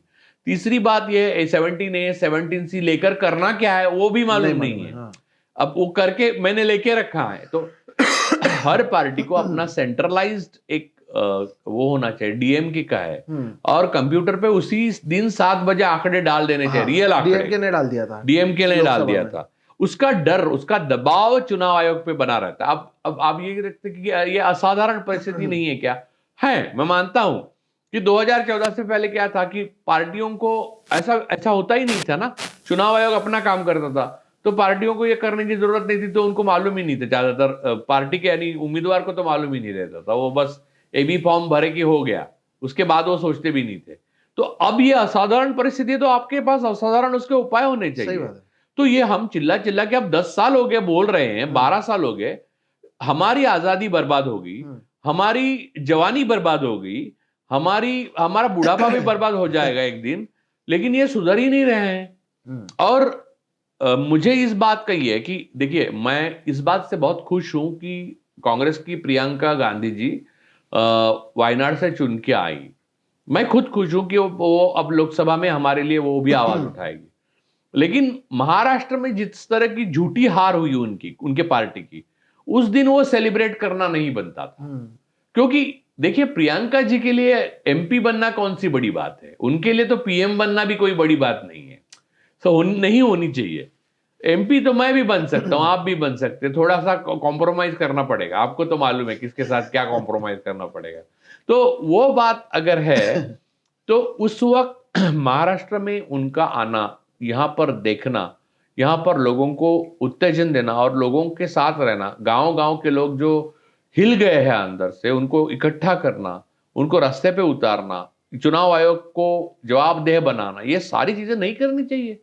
तीसरी बात ये 17A 17C लेकर करना क्या है वो भी मालूम नहीं है। अब वो करके मैंने लेके रखा है। तो हर पार्टी को अपना सेंट्रलाइज्ड एक वो होना चाहिए, डीएमके का है, और कंप्यूटर पे उसी दिन 7 बजे आंकड़े डाल देने चाहिए, रियल आंकड़े। डीएमके ने डाल दिया था, डीएमके ने डाल दिया था। उसका डर, उसका दबाव चुनाव आयोग पे बना रहता है। अब आप ये देखते कि ये असाधारण परिस्थिति नहीं है क्या? है, मैं मानता हूं कि 2014 से पहले क्या था कि पार्टियों को ऐसा होता ही नहीं था ना। चुनाव आयोग अपना काम करता था, तो पार्टियों को ये करने की जरूरत नहीं थी, तो उनको मालूम ही नहीं था। ज्यादातर पार्टी के यानी उम्मीदवार को तो मालूम ही नहीं रहता था, वो बस एबी फॉर्म भरे कि हो गया, उसके बाद वो सोचते भी नहीं थे। तो अब ये असाधारण परिस्थिति है, तो आपके पास असाधारण उसके उपाय होने चाहिए। तो ये हम चिल्ला चिल्ला के अब 10 साल हो गए बोल रहे हैं, 12 साल हो गए, हमारी आजादी बर्बाद होगी, हमारी जवानी बर्बाद होगी, हमारा बुढ़ापा भी बर्बाद हो जाएगा एक दिन, लेकिन ये सुधर ही नहीं रहे हैं। और मुझे इस बात का ये है कि देखिए, मैं इस बात से बहुत खुश हूं कि कांग्रेस की प्रियंका गांधी जी वायनाड से चुन के आई। मैं खुद खुश हूं कि वो अब लोकसभा में हमारे लिए वो भी आवाज उठाएगी। लेकिन महाराष्ट्र में जिस तरह की झूठी हार हुई उनके पार्टी की, उस दिन वो सेलिब्रेट करना नहीं बनता था। क्योंकि देखिए, प्रियंका जी के लिए एमपी बनना कौन सी बड़ी बात है, उनके लिए तो पीएम बनना भी कोई बड़ी बात नहीं है। तो नहीं होनी चाहिए। एमपी तो मैं भी बन सकता हूं, आप भी बन सकते हैं, थोड़ा सा कॉम्प्रोमाइज करना पड़ेगा। आपको तो मालूम है किसके साथ क्या कॉम्प्रोमाइज करना पड़ेगा। तो वो बात अगर है तो उस वक्त महाराष्ट्र में उनका आना, यहां पर देखना, यहां पर लोगों को उत्तेजन देना और लोगों के साथ रहना, गांव-गांव के लोग जो हिल गए हैं अंदर से, उनको इकट्ठा करना, उनको रास्ते पे उतारना, चुनाव आयोग को जवाबदेह बनाना, ये सारी चीजें नहीं करनी चाहिए,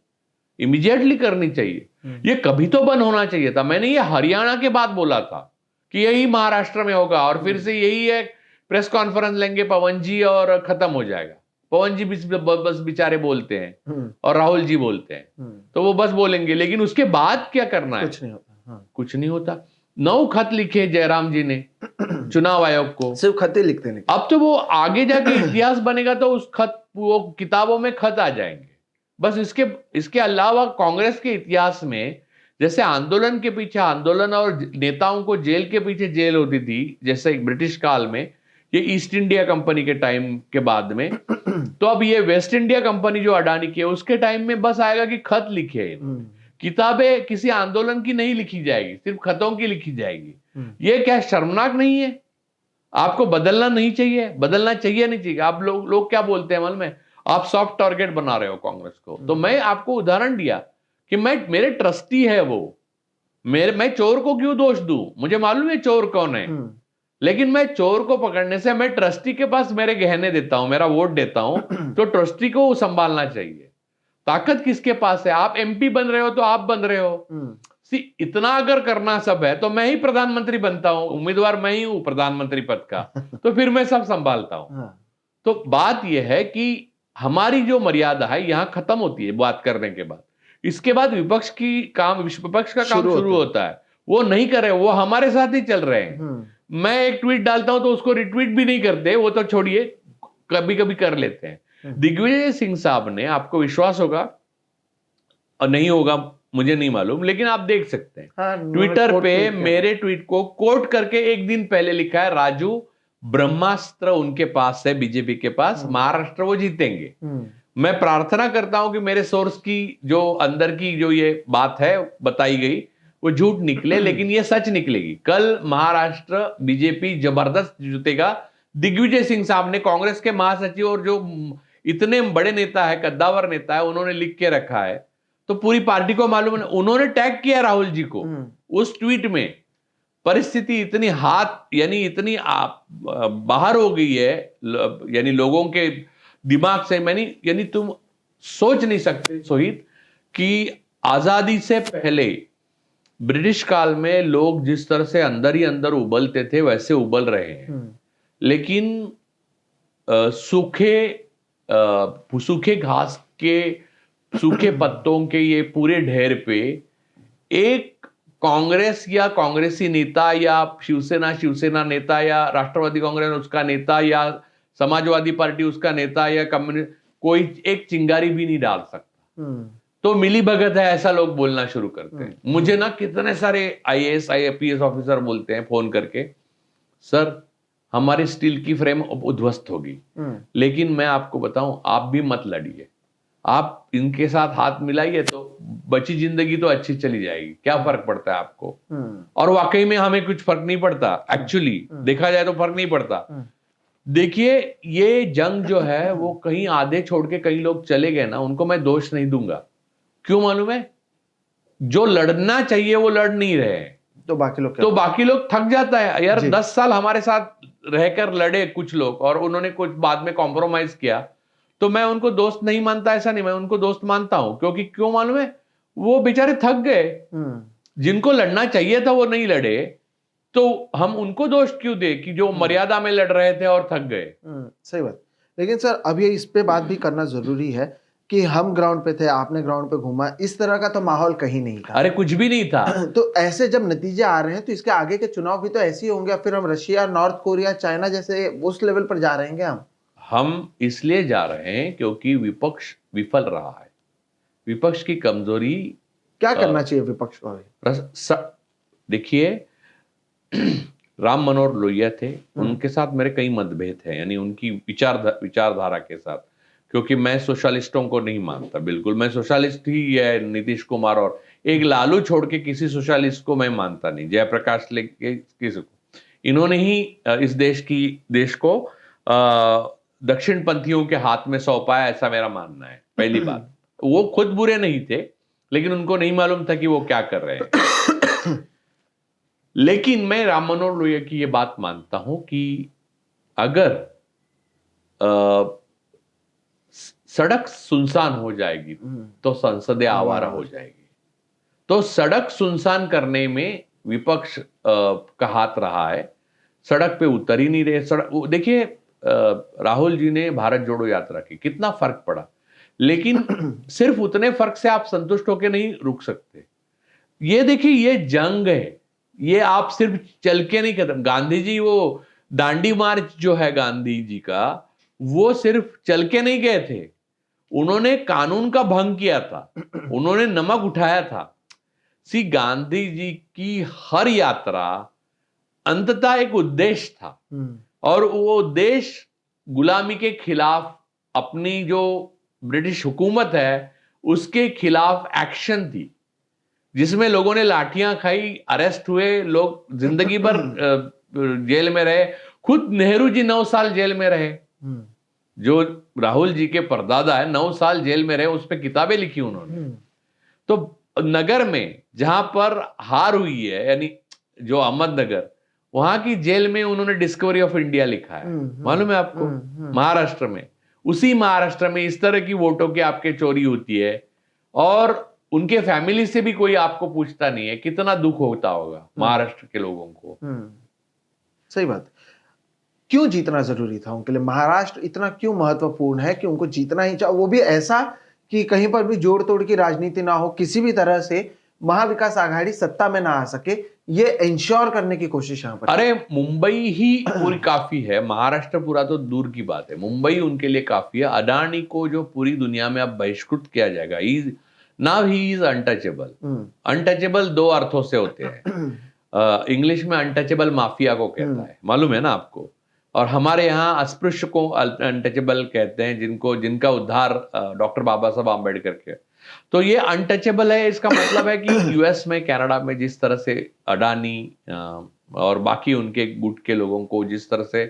इमीडिएटली करनी चाहिए। ये कभी तो बंद होना चाहिए था। मैंने ये हरियाणा के बाद बोला था कि यही महाराष्ट्र में होगा और फिर से यही है, प्रेस कॉन्फ्रेंस लेंगे पवन जी और खत्म हो जाएगा। पवन जी बस बेचारे बोलते हैं और राहुल जी बोलते हैं, तो वो बस बोलेंगे, लेकिन उसके बाद क्या करना है? कुछ नहीं होता। कुछ नहीं होता। 9 खत लिखे जयराम जी ने चुनाव आयोग को, सिर्फ खत ही लिखते नहीं। अब तो वो आगे जाके इतिहास बनेगा, तो उस खत, वो किताबों में खत आ जाएंगे। बस इसके अलावा कांग्रेस के इतिहास में जैसे आंदोलन के पीछे आंदोलन और नेताओं को जेल के पीछे जेल होती थी, जैसे ब्रिटिश काल में, ये ईस्ट इंडिया कंपनी के टाइम के बाद में, तो अब ये वेस्ट इंडिया कंपनी जो अडानी की है, उसके टाइम में बस आएगा कि खत लिखे। किताबें किसी आंदोलन की नहीं लिखी जाएगी, सिर्फ खतों की लिखी जाएगी। ये क्या शर्मनाक नहीं है? आपको बदलना नहीं चाहिए? बदलना चाहिए नहीं चाहिए? आप लोग क्या बोलते हैं मालूम है? आप सॉफ्ट टारगेट बना रहे हो कांग्रेस को। तो मैं आपको उदाहरण दिया कि मेरे ट्रस्टी है वो, मैं चोर को क्यों दोष दूं? मुझे मालूम है चोर कौन है, लेकिन मैं चोर को पकड़ने से मैं ट्रस्टी के पास मेरे गहने देता हूं, मेरा वोट देता हूं, तो ट्रस्टी को संभालना चाहिए। ताकत किसके पास है? आप एमपी बन रहे हो तो आप बन रहे हो। इतना अगर करना सब है तो मैं ही प्रधानमंत्री बनता हूं, उम्मीदवार मैं ही हूं प्रधानमंत्री पद का, तो फिर मैं सब संभालता हूं। तो बात यह है कि हमारी जो मर्यादा है यहां खत्म होती है बात करने के बाद। इसके बाद विपक्ष का काम शुरू होता है। वो नहीं कर रहे, वो हमारे साथ ही चल रहे हैं। मैं एक ट्वीट डालता हूं तो उसको रिट्वीट भी नहीं करते, वो तो छोड़िए, कभी कभी कर लेते हैं। दिग्विजय सिंह साहब ने, आपको विश्वास होगा और नहीं होगा मुझे नहीं मालूम, लेकिन आप देख सकते हैं ट्विटर पे मेरे ट्वीट को कोट करके एक दिन पहले लिखा है, राजू ब्रह्मास्त्र उनके पास है, बीजेपी के पास, महाराष्ट्र वो जीतेंगे। मैं प्रार्थना करता हूं कि मेरे सोर्स की जो अंदर की जो ये बात है बताई गई वो झूठ निकले, लेकिन ये सच निकलेगी। कल महाराष्ट्र बीजेपी जबरदस्त जीतेगा। दिग्विजय सिंह साहब ने, कांग्रेस के महासचिव और जो इतने बड़े नेता है, कद्दावर नेता है, उन्होंने लिख के रखा है, तो पूरी पार्टी को मालूम है। उन्होंने टैग किया राहुल जी को उस ट्वीट में। परिस्थिति इतनी यानी इतनी बाहर हो गई है, यानी लोगों के दिमाग से, यानी तुम सोच नहीं सकते सोहित कि आजादी से पहले ब्रिटिश काल में लोग जिस तरह से अंदर ही अंदर उबलते थे वैसे उबल रहे हैं। लेकिन सूखे घास के, सूखे पत्तों के ये पूरे ढेर पे एक कांग्रेस या कांग्रेसी नेता या शिवसेना नेता या राष्ट्रवादी कांग्रेस उसका नेता या समाजवादी पार्टी उसका नेता या कम्युनिस्ट, कोई एक चिंगारी भी नहीं डाल सकता। तो मिली भगत है ऐसा लोग बोलना शुरू करते हैं। मुझे ना कितने सारे IAS IPS ऑफिसर बोलते हैं फोन करके, सर हमारी स्टील की फ्रेम उद्ध्वस्त होगी, लेकिन मैं आपको बताऊं आप भी मत लड़िए, आप इनके साथ हाथ मिलाइए तो बची जिंदगी तो अच्छी चली जाएगी, क्या फर्क पड़ता है आपको। और वाकई में हमें कुछ फर्क नहीं पड़ता, एक्चुअली देखा जाए तो फर्क नहीं पड़ता। देखिए ये जंग जो है वो कहीं आधे छोड़ के कई लोग चले गए ना, उनको मैं दोष नहीं दूंगा। क्यों मालूम है, जो लड़ना चाहिए वो लड़ नहीं रहे, तो बाकी लोग थक जाता है यार। 10 साल हमारे साथ रहकर लड़े कुछ लोग और उन्होंने कुछ बाद में कॉम्प्रोमाइज किया, तो मैं उनको दोस्त नहीं मानता, ऐसा नहीं, मैं उनको दोस्त मानता हूं। क्योंकि क्यों मालूम है, वो बेचारे थक गए, जिनको लड़ना चाहिए था वो नहीं लड़े, तो हम उनको दोष क्यों दे कि जो मर्यादा में लड़ रहे थे और थक गए। सही बात। लेकिन सर अब ये इस पे बात भी करना जरूरी है कि हम ग्राउंड पे थे, आपने ग्राउंड पे घूमा, इस तरह का तो माहौल कहीं नहीं था। अरे कुछ भी नहीं था। तो ऐसे जब नतीजे आ रहे हैं तो इसके आगे के चुनाव भी तो ऐसे ही होंगे, फिर हम रशिया, नॉर्थ कोरिया, चाइना जैसे उस लेवल पर जा रहे हैं। हम इसलिए जा रहे हैं क्योंकि विपक्ष विफल रहा है। विपक्ष की कमजोरी क्या करना चाहिए विपक्ष को? देखिए राम मनोहर लोहिया थे, उनके साथ मेरे कई मतभेद हैं, यानी उनकी विचारधारा के साथ, क्योंकि मैं सोशलिस्टों को नहीं मानता, बिल्कुल मैं सोशलिस्ट ही है नीतीश कुमार, और एक लालू छोड़ के किसी सोशलिस्ट को मैं मानता नहीं, जयप्रकाश लेके किसी को। इन्होंने ही इस देश को दक्षिण पंथियों के हाथ में सौंपा है, ऐसा मेरा मानना है। पहली बात, वो खुद बुरे नहीं थे, लेकिन उनको नहीं मालूम था कि वो क्या कर रहे हैं। लेकिन मैं राम मनोहर लोहिया की ये बात मानता हूं कि अगर सड़क सुनसान हो जाएगी तो संसदें आवारा हो जाएगी। तो सड़क सुनसान करने में विपक्ष का हाथ रहा है, सड़क पे उतर ही नहीं रहे। देखिए राहुल जी ने भारत जोड़ो यात्रा की, कितना फर्क पड़ा, लेकिन सिर्फ उतने फर्क से आप संतुष्ट होकर नहीं रुक सकते। ये देखिए ये जंग है, ये आप सिर्फ चल के नहीं खत्म। गांधी जी वो दांडी मार्च जो है गांधी जी का, वो सिर्फ चल के नहीं गए थे, उन्होंने कानून का भंग किया था, उन्होंने नमक उठाया था। गांधी जी की हर यात्रा अंततः एक उद्देश्य था, और वो उद्देश्य गुलामी के खिलाफ, अपनी जो ब्रिटिश हुकूमत है उसके खिलाफ एक्शन थी, जिसमें लोगों ने लाठियां खाई, अरेस्ट हुए, लोग जिंदगी भर जेल में रहे। खुद नेहरू जी 9 साल जेल में रहे, जो राहुल जी के परदादा है 9 साल जेल में रहे, उस पर किताबें लिखी उन्होंने। तो नगर में जहां पर हार हुई है, यानी जो अहमदनगर, वहां की जेल में उन्होंने डिस्कवरी ऑफ इंडिया लिखा है, मालूम है आपको, महाराष्ट्र में। उसी महाराष्ट्र में इस तरह की वोटों की आपके चोरी होती है, और उनके फैमिली से भी कोई आपको पूछता नहीं है। कितना दुख होता होगा महाराष्ट्र के लोगों को। सही बात। क्यों जीतना जरूरी था उनके लिए? महाराष्ट्र इतना क्यों महत्वपूर्ण है कि उनको जीतना ही चाहिए? वो भी ऐसा कि कहीं पर भी जोड़ तोड़ की राजनीति ना हो, किसी भी तरह से महाविकास आघाड़ी सत्ता में ना आ सके, ये इंश्योर करने की कोशिश यहाँ पर। अरे मुंबई ही पूरी काफी है, महाराष्ट्र पूरा तो दूर की बात है, मुंबई उनके लिए काफी है। अडानी को जो पूरी दुनिया में अब बहिष्कृत किया जाएगा, now he is untouchable. Untouchable 2 अर्थों से होते हैं। इंग्लिश में अनटचेबल माफिया को कहता है, मालूम है ना आपको, और हमारे यहाँ अस्पृश्य को अनटचेबल कहते हैं, जिनका उद्धार डॉक्टर बाबा साहब आम्बेडकर के। तो ये अनटचेबल है, इसका मतलब है कि यूएस में, कनाडा में जिस तरह से अडानी और बाकी उनके गुट के लोगों को जिस तरह से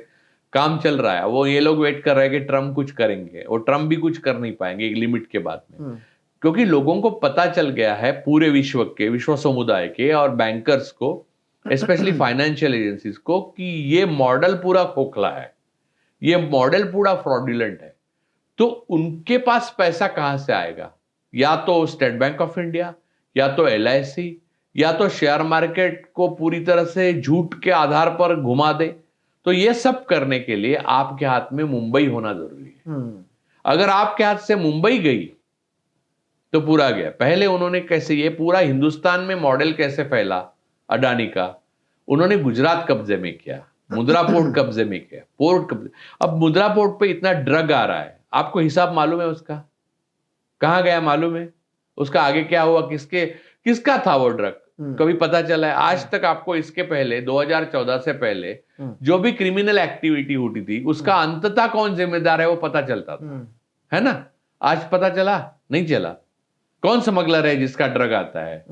काम चल रहा है, वो ये लोग वेट कर रहे हैं कि ट्रम्प कुछ करेंगे, और ट्रम्प भी कुछ कर नहीं पाएंगे एक लिमिट के बाद में, क्योंकि लोगों को पता चल गया है, पूरे विश्व समुदाय के और बैंकर्स को, स्पेशली फाइनेंशियल एजेंसीज को, कि ये मॉडल पूरा खोखला है, ये मॉडल पूरा फ्रॉडुलेंट है। तो उनके पास पैसा कहां से आएगा? या तो स्टेट बैंक ऑफ इंडिया, या तो LIC, या तो शेयर मार्केट को पूरी तरह से झूठ के आधार पर घुमा दे। तो ये सब करने के लिए आपके हाथ में मुंबई होना जरूरी है। अगर आपके हाथ से मुंबई गई तो पूरा गया। पहले उन्होंने कैसे, ये पूरा हिंदुस्तान में मॉडल कैसे फैला अडानी का, उन्होंने गुजरात कब्जे में किया, मुद्रा पोर्ट कब्जे में किया, पोर्ट कब्जे। अब मुद्रा पोर्ट पे इतना ड्रग आ रहा है, आपको हिसाब मालूम है उसका? कहां गया मालूम है? उसका आगे क्या हुआ, किसका था वो ड्रग, कभी पता चला है? आज तक आपको इसके पहले 2014 से पहले जो भी क्रिमिनल एक्टिविटी होती थी उसका अंततः कौन जिम्मेदार है वो पता चलता था, है ना? आज पता चला? नहीं चला। कौन स्मगलर है जिसका ड्रग आता है?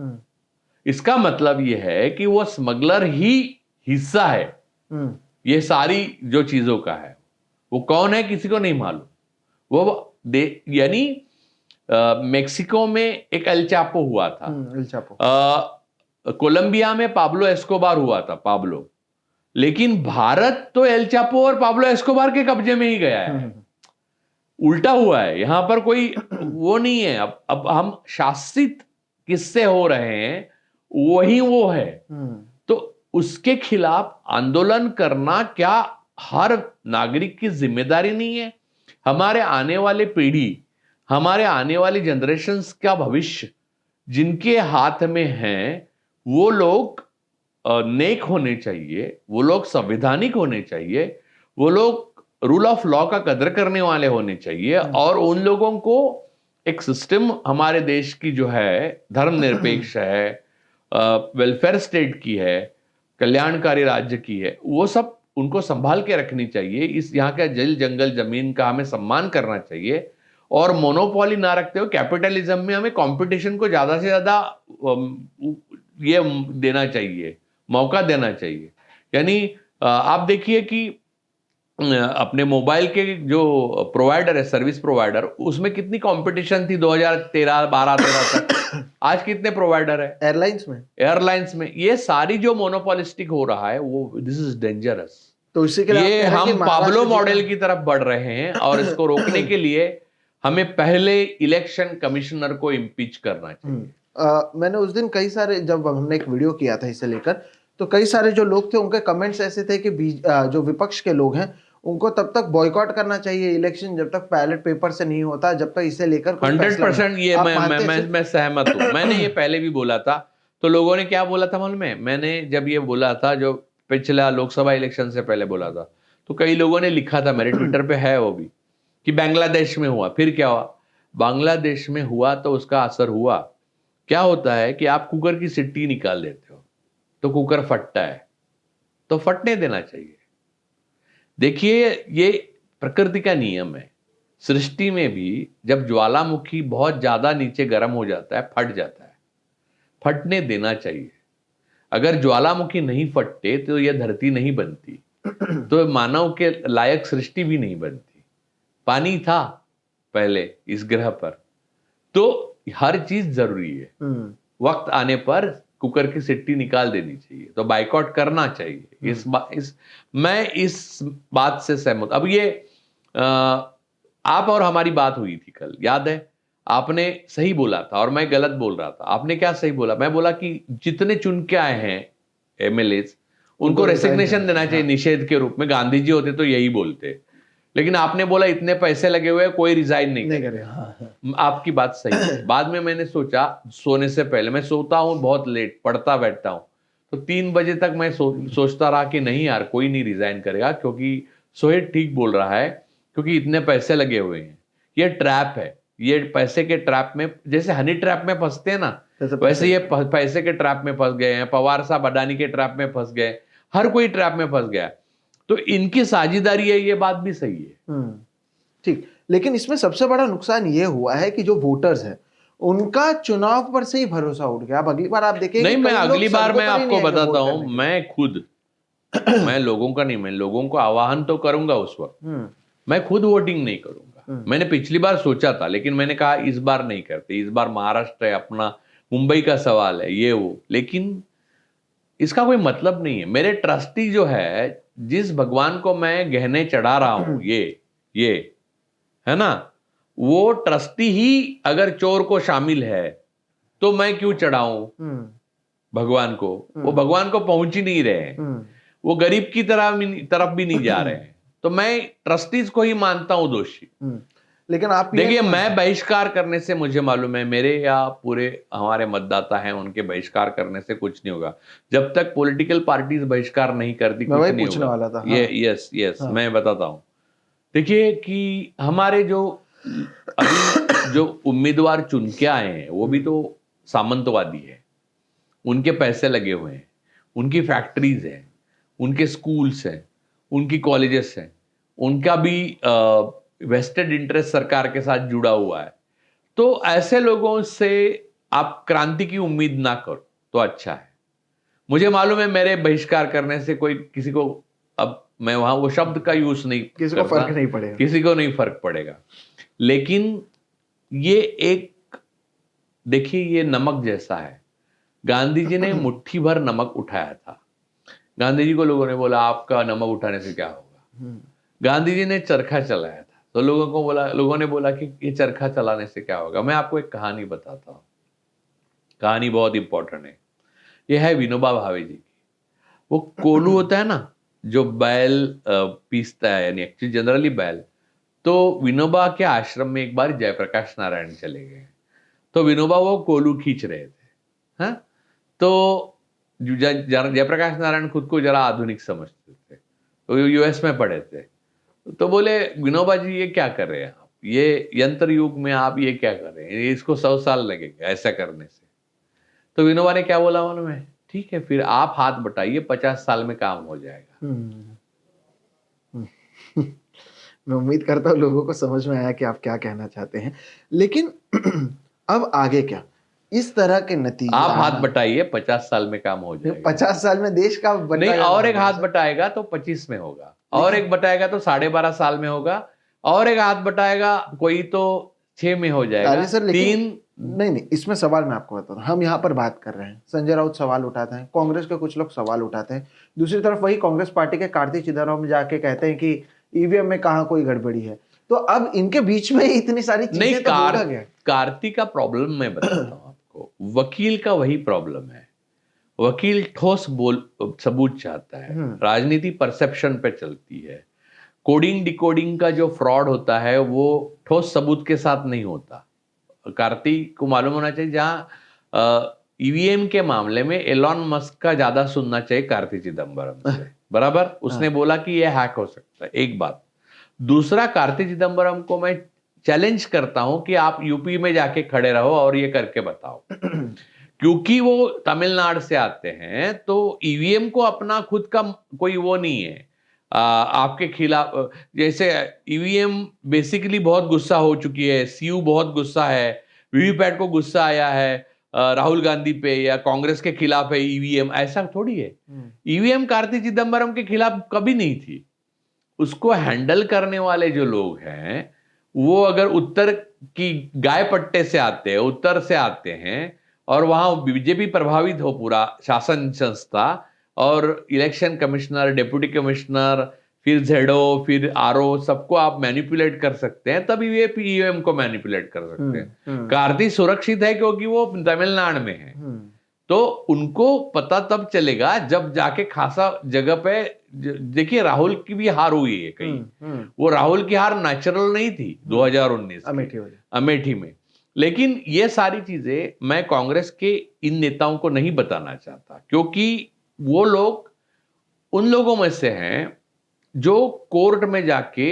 इसका मतलब यह है कि वो स्मगलर ही हिस्सा है ये सारी जो चीजों का है। वो कौन है किसी को नहीं मालूम। वो यानी मेक्सिको में एक एल चापो हुआ था, एल चापो। कोलंबिया में पाब्लो एस्कोबार हुआ था, पाब्लो। लेकिन भारत तो एल चापो और पाब्लो एस्कोबार के कब्जे में ही गया है। उल्टा हुआ है, यहां पर कोई वो नहीं है। अब हम शासित किससे हो रहे हैं वही वो है। तो उसके खिलाफ आंदोलन करना क्या हर नागरिक की जिम्मेदारी नहीं है? हमारे आने वाले पीढ़ी, हमारे आने वाली जनरेशंस का भविष्य जिनके हाथ में है, वो लोग नेक होने चाहिए, वो लोग संवैधानिक होने चाहिए, वो लोग रूल ऑफ लॉ का कदर करने वाले होने चाहिए। और उन लोगों को एक सिस्टम हमारे देश की जो है धर्मनिरपेक्ष है, वेलफेयर स्टेट की है, कल्याणकारी राज्य की है, वो सब उनको संभाल के रखनी चाहिए। इस यहाँ का जल जंगल जमीन का हमें सम्मान करना चाहिए और मोनोपोली ना रखते हुए कैपिटलिज्म में हमें कंपटीशन को ज्यादा से ज्यादा ये देना चाहिए, मौका देना चाहिए। यानी आप देखिए कि अपने मोबाइल के जो प्रोवाइडर है, सर्विस प्रोवाइडर, उसमें कितनी कंपटीशन थी 2013 12-13 तक। आज कितने प्रोवाइडर है? एयरलाइंस में ये सारी जो मोनोपोलिस्टिक हो रहा है वो दिस इज डेंजरस। तो इसी के लिए हम पाब्लो मॉडल की तरफ बढ़ रहे हैं और इसको रोकने के लिए हमें पहले इलेक्शन कमिश्नर को इम्पीच करना चाहिए। मैंने उस दिन कई सारे, जब हमने एक वीडियो किया था इसे लेकर, तो कई सारे जो लोग थे उनके कमेंट्स ऐसे थे कि जो विपक्ष के लोग हैं उनको तब तक बॉयकॉट करना चाहिए इलेक्शन जब तक बैलेट पेपर से नहीं होता, जब तक इसे लेकर 100% ये मैं सहमत हूं। मैंने ये पहले भी बोला था। तो लोगों ने क्या बोला था मालूम है? मैंने जब ये बोला था, जो पिछला लोकसभा इलेक्शन से पहले बोला था, तो कई लोगों ने लिखा था, मेरे ट्विटर पे है वो भी, कि बांग्लादेश में हुआ। फिर क्या हुआ? बांग्लादेश में हुआ तो उसका असर हुआ। क्या होता है कि आप कुकर की सीटी निकाल देते हो तो कुकर फटता है, तो फटने देना चाहिए। देखिए, ये प्रकृति का नियम है। सृष्टि में भी जब ज्वालामुखी बहुत ज्यादा नीचे गर्म हो जाता है, फट जाता है, फटने देना चाहिए। अगर ज्वालामुखी नहीं फटते तो यह धरती नहीं बनती, तो मानव के लायक सृष्टि भी नहीं बनती। पानी था पहले इस ग्रह पर, तो हर चीज जरूरी है। वक्त आने पर कुकर की सिट्टी निकाल देनी चाहिए, तो बाइकआउट करना चाहिए। मैं इस बात से सहमत। अब ये आप और हमारी बात हुई थी कल, याद है? आपने सही बोला था और मैं गलत बोल रहा था। आपने क्या सही बोला? मैं बोला कि जितने चुन के आए हैं एमएलए उनको रेसिग्नेशन देना चाहिए निषेध के रूप में। गांधी जी होते तो यही बोलते, लेकिन आपने बोला इतने पैसे लगे हुए कोई रिजाइन नहीं करे। आपकी बात सही है। बाद में मैंने सोचा, सोने से पहले, मैं सोता हूं बहुत लेट, पढ़ता बैठता हूं, तो 3 बजे तक मैं सोचता रहा कि नहीं यार, कोई नहीं रिजाइन करेगा, क्योंकि सोहेब ठीक बोल रहा है, क्योंकि इतने पैसे लगे हुए हैं। ये ट्रैप है, ये पैसे के ट्रैप में, जैसे हनी ट्रैप में फंसते हैं ना, वैसे ये पैसे के ट्रैप में फंस गए हैं। पवार साहब अडानी के ट्रैप में फंस गए, हर कोई ट्रैप में फंस गया। तो इनकी साझेदारी है, ये बात भी सही है। ठीक, लेकिन इसमें सबसे बड़ा नुकसान ये हुआ है कि जो वोटर्स हैं उनका चुनाव पर से ही भरोसा उठ गया। अब अगली बार आप देखेंगे, नहीं, मैं अगली बार मैं आपको बताता हूं, मैं खुद मैं लोगों का नहीं, मैं लोगों को आह्वान तो करूंगा उस वक्त, मैं खुद वोटिंग नहीं करूंगा। मैंने पिछली बार सोचा था, लेकिन मैंने कहा इस बार नहीं करते, इस बार महाराष्ट्र है अपना, मुंबई का सवाल है, ये वो। लेकिन इसका कोई मतलब नहीं है। मेरे ट्रस्टी जो है, जिस भगवान को मैं गहने चढ़ा रहा हूं, ये है ना, वो ट्रस्टी ही अगर चोर को शामिल है तो मैं क्यों चढ़ाऊं भगवान को? वो भगवान को पहुंच ही नहीं रहे हैं, वो गरीब की तरफ भी नहीं जा रहे हैं। तो मैं ट्रस्टीज को ही मानता हूं दोषी। लेकिन आप देखिए, मैं बहिष्कार करने से, मुझे मालूम है मेरे या पूरे हमारे मतदाता हैं, उनके बहिष्कार करने से कुछ नहीं होगा। जब तक पॉलिटिकल पार्टीज बहिष्कार नहीं करती कुछ नहीं होगा। वाला था। ये यस मैं बताता हूं। देखिए कि हमारे जो अभी जो उम्मीदवार चुन के आए हैं वो भी तो सामंतवादी है, उनके पैसे लगे हुए हैं, उनकी फैक्ट्रीज हैं, उनके स्कूल्स हैं, उनकी कॉलेजेस हैं, उनका भी वेस्टेड इंटरेस्ट सरकार के साथ जुड़ा हुआ है। तो ऐसे लोगों से आप क्रांति की उम्मीद ना करो तो अच्छा है। मुझे मालूम है मेरे बहिष्कार करने से कोई किसी को, अब मैं वहां वो शब्द का यूज नहीं किसी को फर्क नहीं पड़ेगा, किसी को नहीं फर्क पड़ेगा, लेकिन ये एक देखिए ये नमक जैसा है। गांधी जी ने मुट्ठी भर नमक उठाया था। गांधी जी को लोगों ने बोला आपका नमक उठाने से क्या होगा। गांधी जी ने चरखा चलाया था तो लोगों ने बोला कि ये चरखा चलाने से क्या होगा। मैं आपको एक कहानी बताता हूँ, कहानी बहुत इंपॉर्टेंट है। ये है विनोबा भावे जी की। वो कोलू होता है ना जो बैल पीसता है, यानी एक्चुअली जनरली बैल। तो विनोबा के आश्रम में एक बार जयप्रकाश नारायण चले गए, तो विनोबा वो कोलू खींच रहे थे। हाँ, तो जयप्रकाश नारायण खुद को जरा आधुनिक समझते थे, तो यूएस में पढ़े थे। तो बोले विनोबा जी ये क्या कर रहे हैं आप, ये यंत्र युग में आप ये क्या कर रहे हैं, इसको 100 साल लगेगा ऐसा करने से। तो विनोबा ने क्या बोला मालूम है, ठीक है फिर आप हाथ बटाइए 50 साल में काम हो जाएगा। मैं उम्मीद करता हूँ लोगों को समझ में आया कि आप क्या कहना चाहते हैं, लेकिन अब आगे क्या, इस तरह के नतीजे। आप हाथ बटाइए 50 साल में काम हो जाएगा। 50 साल में देश का नहीं, और एक हाथ बटाएगा तो 25 में होगा, और एक बटाएगा तो 12.5 साल में होगा, और एक हाथ बटाएगा कोई तो 6 में हो जाएगा। सर, नहीं, इसमें सवाल मैं आपको बताता हूँ। हम यहाँ पर बात कर रहे हैं, संजय राउत सवाल उठाते हैं, कांग्रेस के कुछ लोग सवाल उठाते हैं, दूसरी तरफ वही कांग्रेस पार्टी के कार्ति चिदम्बरम जाके कहते हैं कि ईवीएम में कहाँ कोई गड़बड़ी है। तो अब इनके बीच में इतनी सारी चीजें तो होगा क्या? कार्ति का प्रॉब्लम मैं बताता हूँ आपको, वकील का वही प्रॉब्लम है। वकील ठोस सबूत चाहता है, राजनीति परसेप्शन पे चलती है। कोडिंग डिकोडिंग का जो फ्रॉड होता है वो ठोस सबूत के साथ नहीं होता। कार्ति को मालूम होना चाहिए, जहां ईवीएम के मामले में एलॉन मस्क का ज्यादा सुनना चाहिए कार्ति चिदम्बरम से, बराबर। उसने बोला कि ये हैक हो सकता है, एक बात। दूसरा, कार्ति चिदम्बरम को मैं चैलेंज करता हूं कि आप यूपी में जाके खड़े रहो और ये करके बताओ क्योंकि वो तमिलनाडु से आते हैं, तो ईवीएम को अपना खुद का कोई वो नहीं है आपके खिलाफ। जैसे ईवीएम बेसिकली बहुत गुस्सा हो चुकी है, सीयू बहुत गुस्सा है, वीवीपैट को गुस्सा आया है राहुल गांधी पे या कांग्रेस के खिलाफ है ईवीएम, ऐसा थोड़ी है। ईवीएम कार्ति चिदम्बरम के खिलाफ कभी नहीं थी। उसको हैंडल करने वाले जो लोग हैं वो अगर उत्तर की गाय पट्टे से आते हैं, उत्तर से आते हैं, और वहां बीजेपी प्रभावित हो पूरा शासन संस्था, और इलेक्शन कमिश्नर, डिप्टी कमिश्नर, फिर जेडो, फिर आरओ, सबको आप मैनिपुलेट कर सकते हैं, तभी ये ईवीएम को मैनिपुलेट कर सकते हैं। कार्ति सुरक्षित है क्योंकि वो तमिलनाडु में है, तो उनको पता तब चलेगा जब जाके खासा जगह पे। देखिए राहुल की भी हार हुई है कहीं, वो राहुल की हार नेचुरल नहीं थी 2019 अमेठी में। लेकिन ये सारी चीजें मैं कांग्रेस के इन नेताओं को नहीं बताना चाहता, क्योंकि वो लोग उन लोगों में से हैं जो कोर्ट में जाके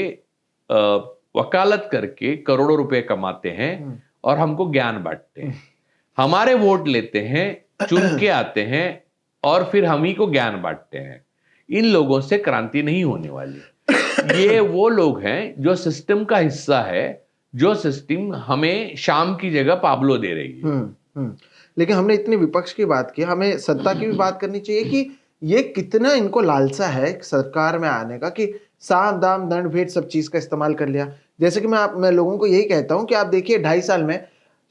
वकालत करके करोड़ों रुपए कमाते हैं और हमको ज्ञान बांटते हैं। हमारे वोट लेते हैं, चुन के आते हैं और फिर हम ही को ज्ञान बांटते हैं। इन लोगों से क्रांति नहीं होने वाली। ये वो लोग हैं जो सिस्टम का हिस्सा है, जो सिस्टम हमें शाम की जगह पाब्लो दे रही है। लेकिन हमने इतनी विपक्ष की बात की, हमें सत्ता की भी बात करनी चाहिए कि ये कितना इनको लालसा है सरकार में आने का, कि साम दाम दंड भेद सब चीज का इस्तेमाल कर लिया। जैसे कि मैं लोगों को यही कहता हूं कि आप देखिए 2.5 साल में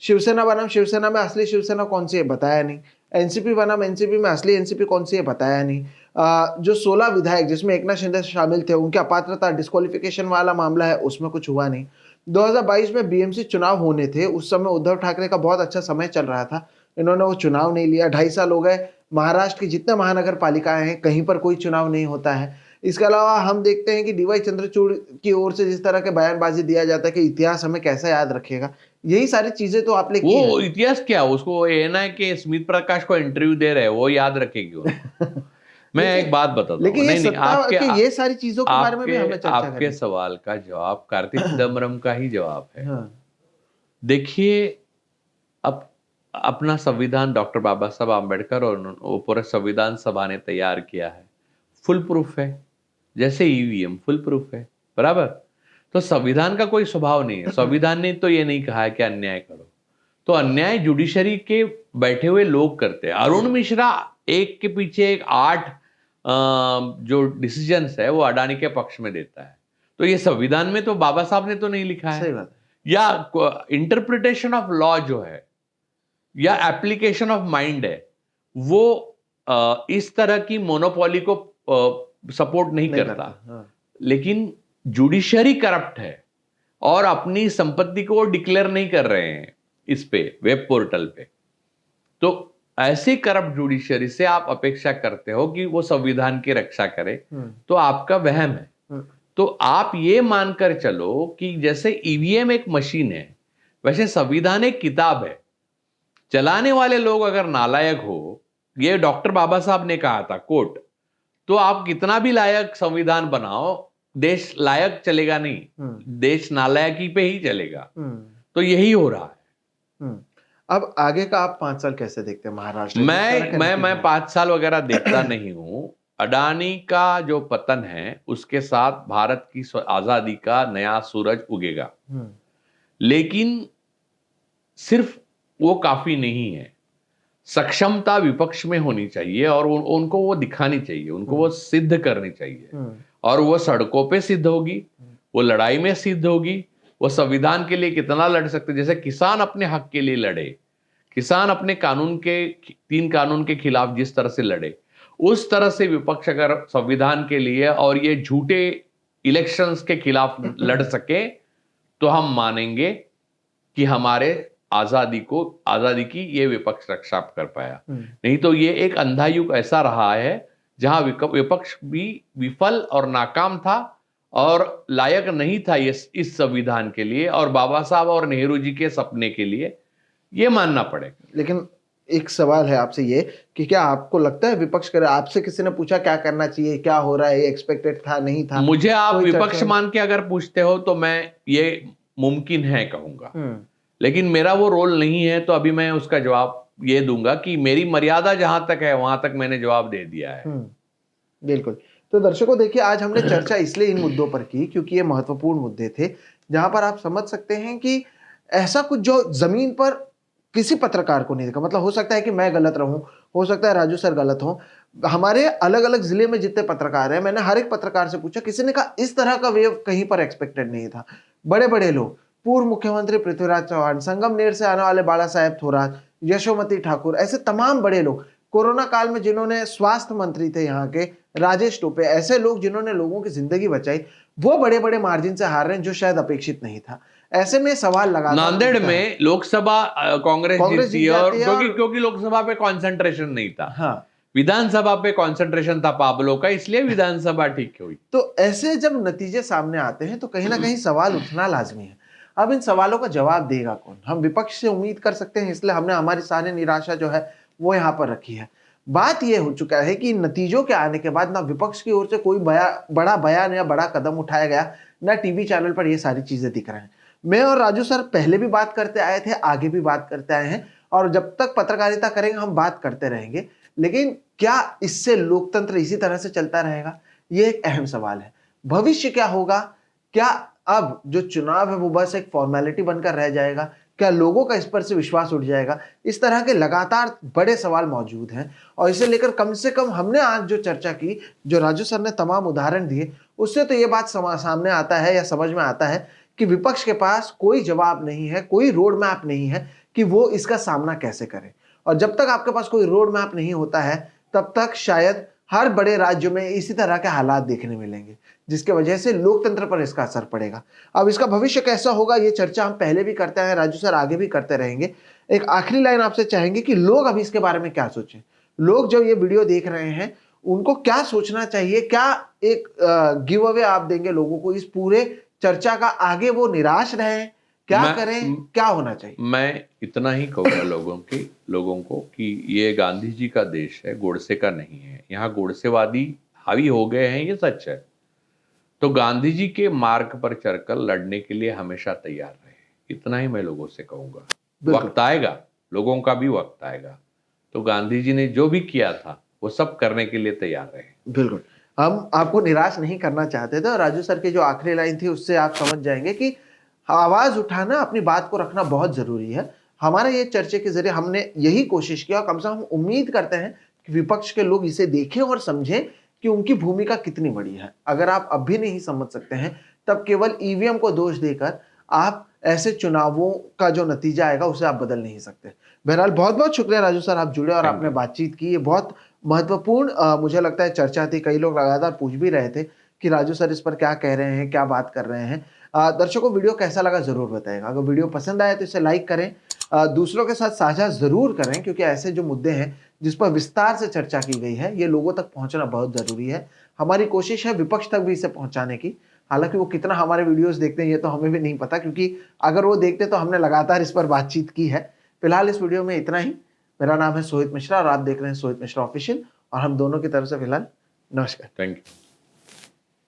शिवसेना बनाम शिवसेना में असली शिवसेना कौन सी है बताया नहीं, एनसीपी बनाम एनसीपी में असली एनसीपी कौन सी है बताया नहीं। जो 16 विधायक जिसमें एकनाथ शिंदे शामिल थे उनकी अपात्रता डिस्क्वालिफिकेशन वाला मामला है, उसमें कुछ हुआ नहीं। 2022 में बीएमसी चुनाव होने थे, उस समय उद्धव ठाकरे का बहुत अच्छा समय चल रहा था, इन्होंने वो चुनाव नहीं लिया। 2.5 साल हो गए, महाराष्ट्र की जितने महानगर पालिकाएं हैं कहीं पर कोई चुनाव नहीं होता है। इसके अलावा हम देखते हैं कि डीवाई चंद्रचूड़ की ओर से जिस तरह के बयानबाजी दिया जाता है कि इतिहास हमें कैसा याद रखेगा, यही सारी चीजें तो आपने की वो इतिहास क्या, उसको एएनआई के स्मित प्रकाश को इंटरव्यू दे रहे हैं, वो याद रखेगी वो। मैं एक बात बताता हूँ, लेकिन ये नहीं नहीं, सत्ता के ये सारी चीजों के बारे में भी हमने चर्चा आपके करी। सवाल का जवाब कार्तिक चिदम्बरम का ही जवाब है। हाँ। देखिए, अब अपना संविधान डॉक्टर बाबा साहब आम्बेडकर और वो पूरा संविधान सभा ने तैयार किया है, फुल प्रूफ है, जैसे ईवीएम फुल प्रूफ है, बराबर। तो संविधान का कोई स्वभाव नहीं है, संविधान ने तो ये नहीं कहा है कि अन्याय करो, तो अन्याय जुडिशरी के बैठे हुए लोग करते हैं। अरुण मिश्रा एक के पीछे एक 8 जो डिसीजंस है वो अडानी के पक्ष में देता है, तो ये संविधान में तो बाबा साहब ने तो नहीं लिखा है। सही बात है। या इंटरप्रिटेशन ऑफ लॉ जो है या एप्लीकेशन ऑफ माइंड है, वो इस तरह की मोनोपोली को सपोर्ट नहीं करता। हाँ। लेकिन जुडिशरी करप्ट है और अपनी संपत्ति को डिक्लेयर नहीं कर रहे हैं इस पे वेब पोर्टल पे, तो ऐसे करप्ट जुडिशरी से आप अपेक्षा करते हो कि वो संविधान की रक्षा करे, तो आपका वहम है। तो आप ये मानकर चलो कि जैसे ईवीएम एक मशीन है, वैसे संविधान एक किताब है। चलाने वाले लोग अगर नालायक हो, ये डॉक्टर बाबा साहब ने कहा था, कोट, तो आप कितना भी लायक संविधान बनाओ, देश लायक चलेगा नहीं, देश नालायकी पे ही चलेगा। तो यही हो रहा है। अब आगे का आप 5 साल कैसे देखते हैं महाराष्ट्र? मैं 5 साल वगैरह देखता नहीं हूं। अडानी का जो पतन है उसके साथ भारत की आजादी का नया सूरज उगेगा, लेकिन सिर्फ वो काफी नहीं है। सक्षमता विपक्ष में होनी चाहिए और उनको वो दिखानी चाहिए, उनको वो सिद्ध करनी चाहिए, और वो सड़कों पे सिद्ध होगी, वो लड़ाई में सिद्ध होगी। वो संविधान के लिए कितना लड़ सकते, जैसे किसान अपने हक के लिए लड़े, किसान अपने कानून के 3 कानून के खिलाफ जिस तरह से लड़े, उस तरह से विपक्ष अगर संविधान के लिए और ये झूठे इलेक्शंस के खिलाफ लड़ सके तो हम मानेंगे कि हमारे आजादी की ये विपक्ष रक्षा कर पाया। नहीं तो ये एक अंधा युग ऐसा रहा है जहां विपक्ष भी विफल और नाकाम था और लायक नहीं था इस संविधान के लिए और बाबा साहब और नेहरू जी के सपने के लिए, ये मानना पड़ेगा। लेकिन एक सवाल है आपसे ये कि क्या आपको लगता है विपक्ष करे, आपसे किसी ने पूछा क्या करना चाहिए, क्या हो रहा है, ये एक्सपेक्टेड था नहीं था? मुझे आप विपक्ष मान के अगर पूछते हो तो मैं ये मुमकिन है कहूंगा, लेकिन मेरा वो रोल नहीं है, तो अभी मैं उसका जवाब ये दूंगा कि मेरी मर्यादा जहां तक है वहां तक मैंने जवाब दे दिया है। बिल्कुल। तो दर्शकों देखिए, आज हमने चर्चा इसलिए इन मुद्दों पर की क्योंकि ये महत्वपूर्ण मुद्दे थे जहां पर आप समझ सकते हैं कि ऐसा कुछ जो जमीन पर किसी पत्रकार को नहीं देखा। मतलब हो सकता है कि मैं गलत रहूं, हो सकता है राजू सर गलत हो, हमारे अलग अलग जिले में जितने पत्रकार हैं, मैंने हर एक पत्रकार से पूछा, किसी ने कहा इस तरह का वेव कहीं पर एक्सपेक्टेड नहीं था। बड़े बड़े लोग, पूर्व मुख्यमंत्री पृथ्वीराज चौहान, संगमनेर से आने वाले बाला साहेब थोराट, यशोमती ठाकुर, ऐसे तमाम बड़े लोग, कोरोना काल में जिन्होंने स्वास्थ्य मंत्री थे यहाँ के राजेश टोपे, ऐसे लोग जिन्होंने लोगों की जिंदगी बचाई, वो बड़े बड़े मार्जिन से हार रहे हैं जो शायद अपेक्षित नहीं था। ऐसे में सवाल लगा, नांदेड़ में लोकसभा कांग्रेस जीती और क्योंकि लोकसभा पे कंसंट्रेशन नहीं था, हाँ, विधानसभा पे कंसंट्रेशन था पाबलो का, इसलिए विधानसभा ठीक हुई। तो ऐसे जब नतीजे सामने आते हैं तो कहीं ना कहीं सवाल उठना लाजमी है। अब इन सवालों का जवाब देगा कौन? हम विपक्ष से उम्मीद कर सकते हैं, इसलिए हमने हमारी सारी निराशा जो है वो यहाँ पर रखी है। बात यह हो चुका है कि नतीजों के आने के बाद ना विपक्ष की ओर से कोई बड़ा बयान या बड़ा कदम उठाया गया, ना टीवी चैनल पर ये सारी चीजें दिख रहे हैं। मैं और राजू सर पहले भी बात करते आए थे, आगे भी बात करते आए हैं, और जब तक पत्रकारिता करेंगे हम बात करते रहेंगे। लेकिन क्या इससे लोकतंत्र इसी तरह से चलता रहेगा? ये एक अहम सवाल है। भविष्य क्या होगा? क्या अब जो चुनाव है वो बस एक फॉर्मेलिटी बनकर रह जाएगा? क्या लोगों का इस पर से विश्वास उठ जाएगा? इस तरह के लगातार बड़े सवाल मौजूद हैं, और इसे लेकर कम से कम हमने आज जो चर्चा की, जो राजू सर ने तमाम उदाहरण दिए, उससे तो ये बात सामने आता है या समझ में आता है कि विपक्ष के पास कोई जवाब नहीं है, कोई रोड मैप नहीं है कि वो इसका सामना कैसे करे। और जब तक आपके पास कोई रोड मैप नहीं होता है तब तक शायद हर बड़े राज्यों में इसी तरह के हालात देखने मिलेंगे, जिसके वजह से लोकतंत्र पर इसका असर पड़ेगा। अब इसका भविष्य कैसा होगा, ये चर्चा हम पहले भी करते हैं, राजू सर आगे भी करते रहेंगे। एक आखिरी लाइन आपसे चाहेंगे कि लोग अभी इसके बारे में क्या सोचें? लोग जब ये वीडियो देख रहे हैं उनको क्या सोचना चाहिए? क्या एक गिव अवे आप देंगे लोगों को इस पूरे चर्चा का? आगे वो निराश रहें क्या मैं- करें, क्या होना चाहिए? मैं इतना ही कहूँगा लोगों को कि ये गांधी जी का देश है, गोडसे का नहीं है। यहाँ गोडसेवादी हावी हो गए हैं, ये सच है। तो गांधी जी के मार्ग पर चलकर लड़ने के लिए हमेशा तैयार रहे, इतना ही मैं लोगों से कहूँगा। बिल्कुल। वक्त आएगा, लोगों का भी वक्त आएगा, तो गांधी जी ने जो भी किया था वो सब करने के लिए तैयार रहे। बिल्कुल। हम आपको निराश नहीं करना चाहते थे और राजू सर की जो आखिरी लाइन थी उससे आप समझ जाएंगे कि आवाज उठाना, अपनी बात को रखना बहुत जरूरी है। हमारे ये चर्चे के जरिए हमने यही कोशिश किया और कम से कम उम्मीद करते हैं कि विपक्ष के लोग इसे देखें और समझें कि उनकी भूमिका कितनी बड़ी है। अगर आप अब भी नहीं समझ सकते हैं, तब केवल ईवीएम को दोष देकर आप ऐसे चुनावों का जो नतीजा आएगा उसे आप बदल नहीं सकते। बहरहाल बहुत बहुत शुक्रिया राजू सर, आप जुड़े और Thank आपने you. बातचीत की। ये बहुत महत्वपूर्ण मुझे लगता है चर्चा थी। कई लोग लगातार पूछ भी रहे थे कि राजू सर इस पर क्या कह रहे हैं, क्या बात कर रहे हैं। दर्शकों, वीडियो कैसा लगा जरूर बताएगा। अगर वीडियो पसंद आए तो इसे लाइक करें, दूसरों के साथ साझा जरूर करें, क्योंकि ऐसे जो मुद्दे हैं जिस पर विस्तार से चर्चा की गई है, ये लोगों तक पहुंचना बहुत जरूरी है। हमारी कोशिश है विपक्ष तक भी इसे पहुंचाने की। हालांकि वो कितना हमारे वीडियोस देखते हैं ये तो हमें भी नहीं पता, क्योंकि अगर वो देखते तो हमने लगातार इस पर बातचीत की है। फिलहाल इस वीडियो में इतना ही। मेरा नाम है सोहित मिश्रा और आप देख रहे हैं सोहित मिश्रा ऑफिशियल, और हम दोनों की तरफ से फिलहाल नमस्कार। Thank you.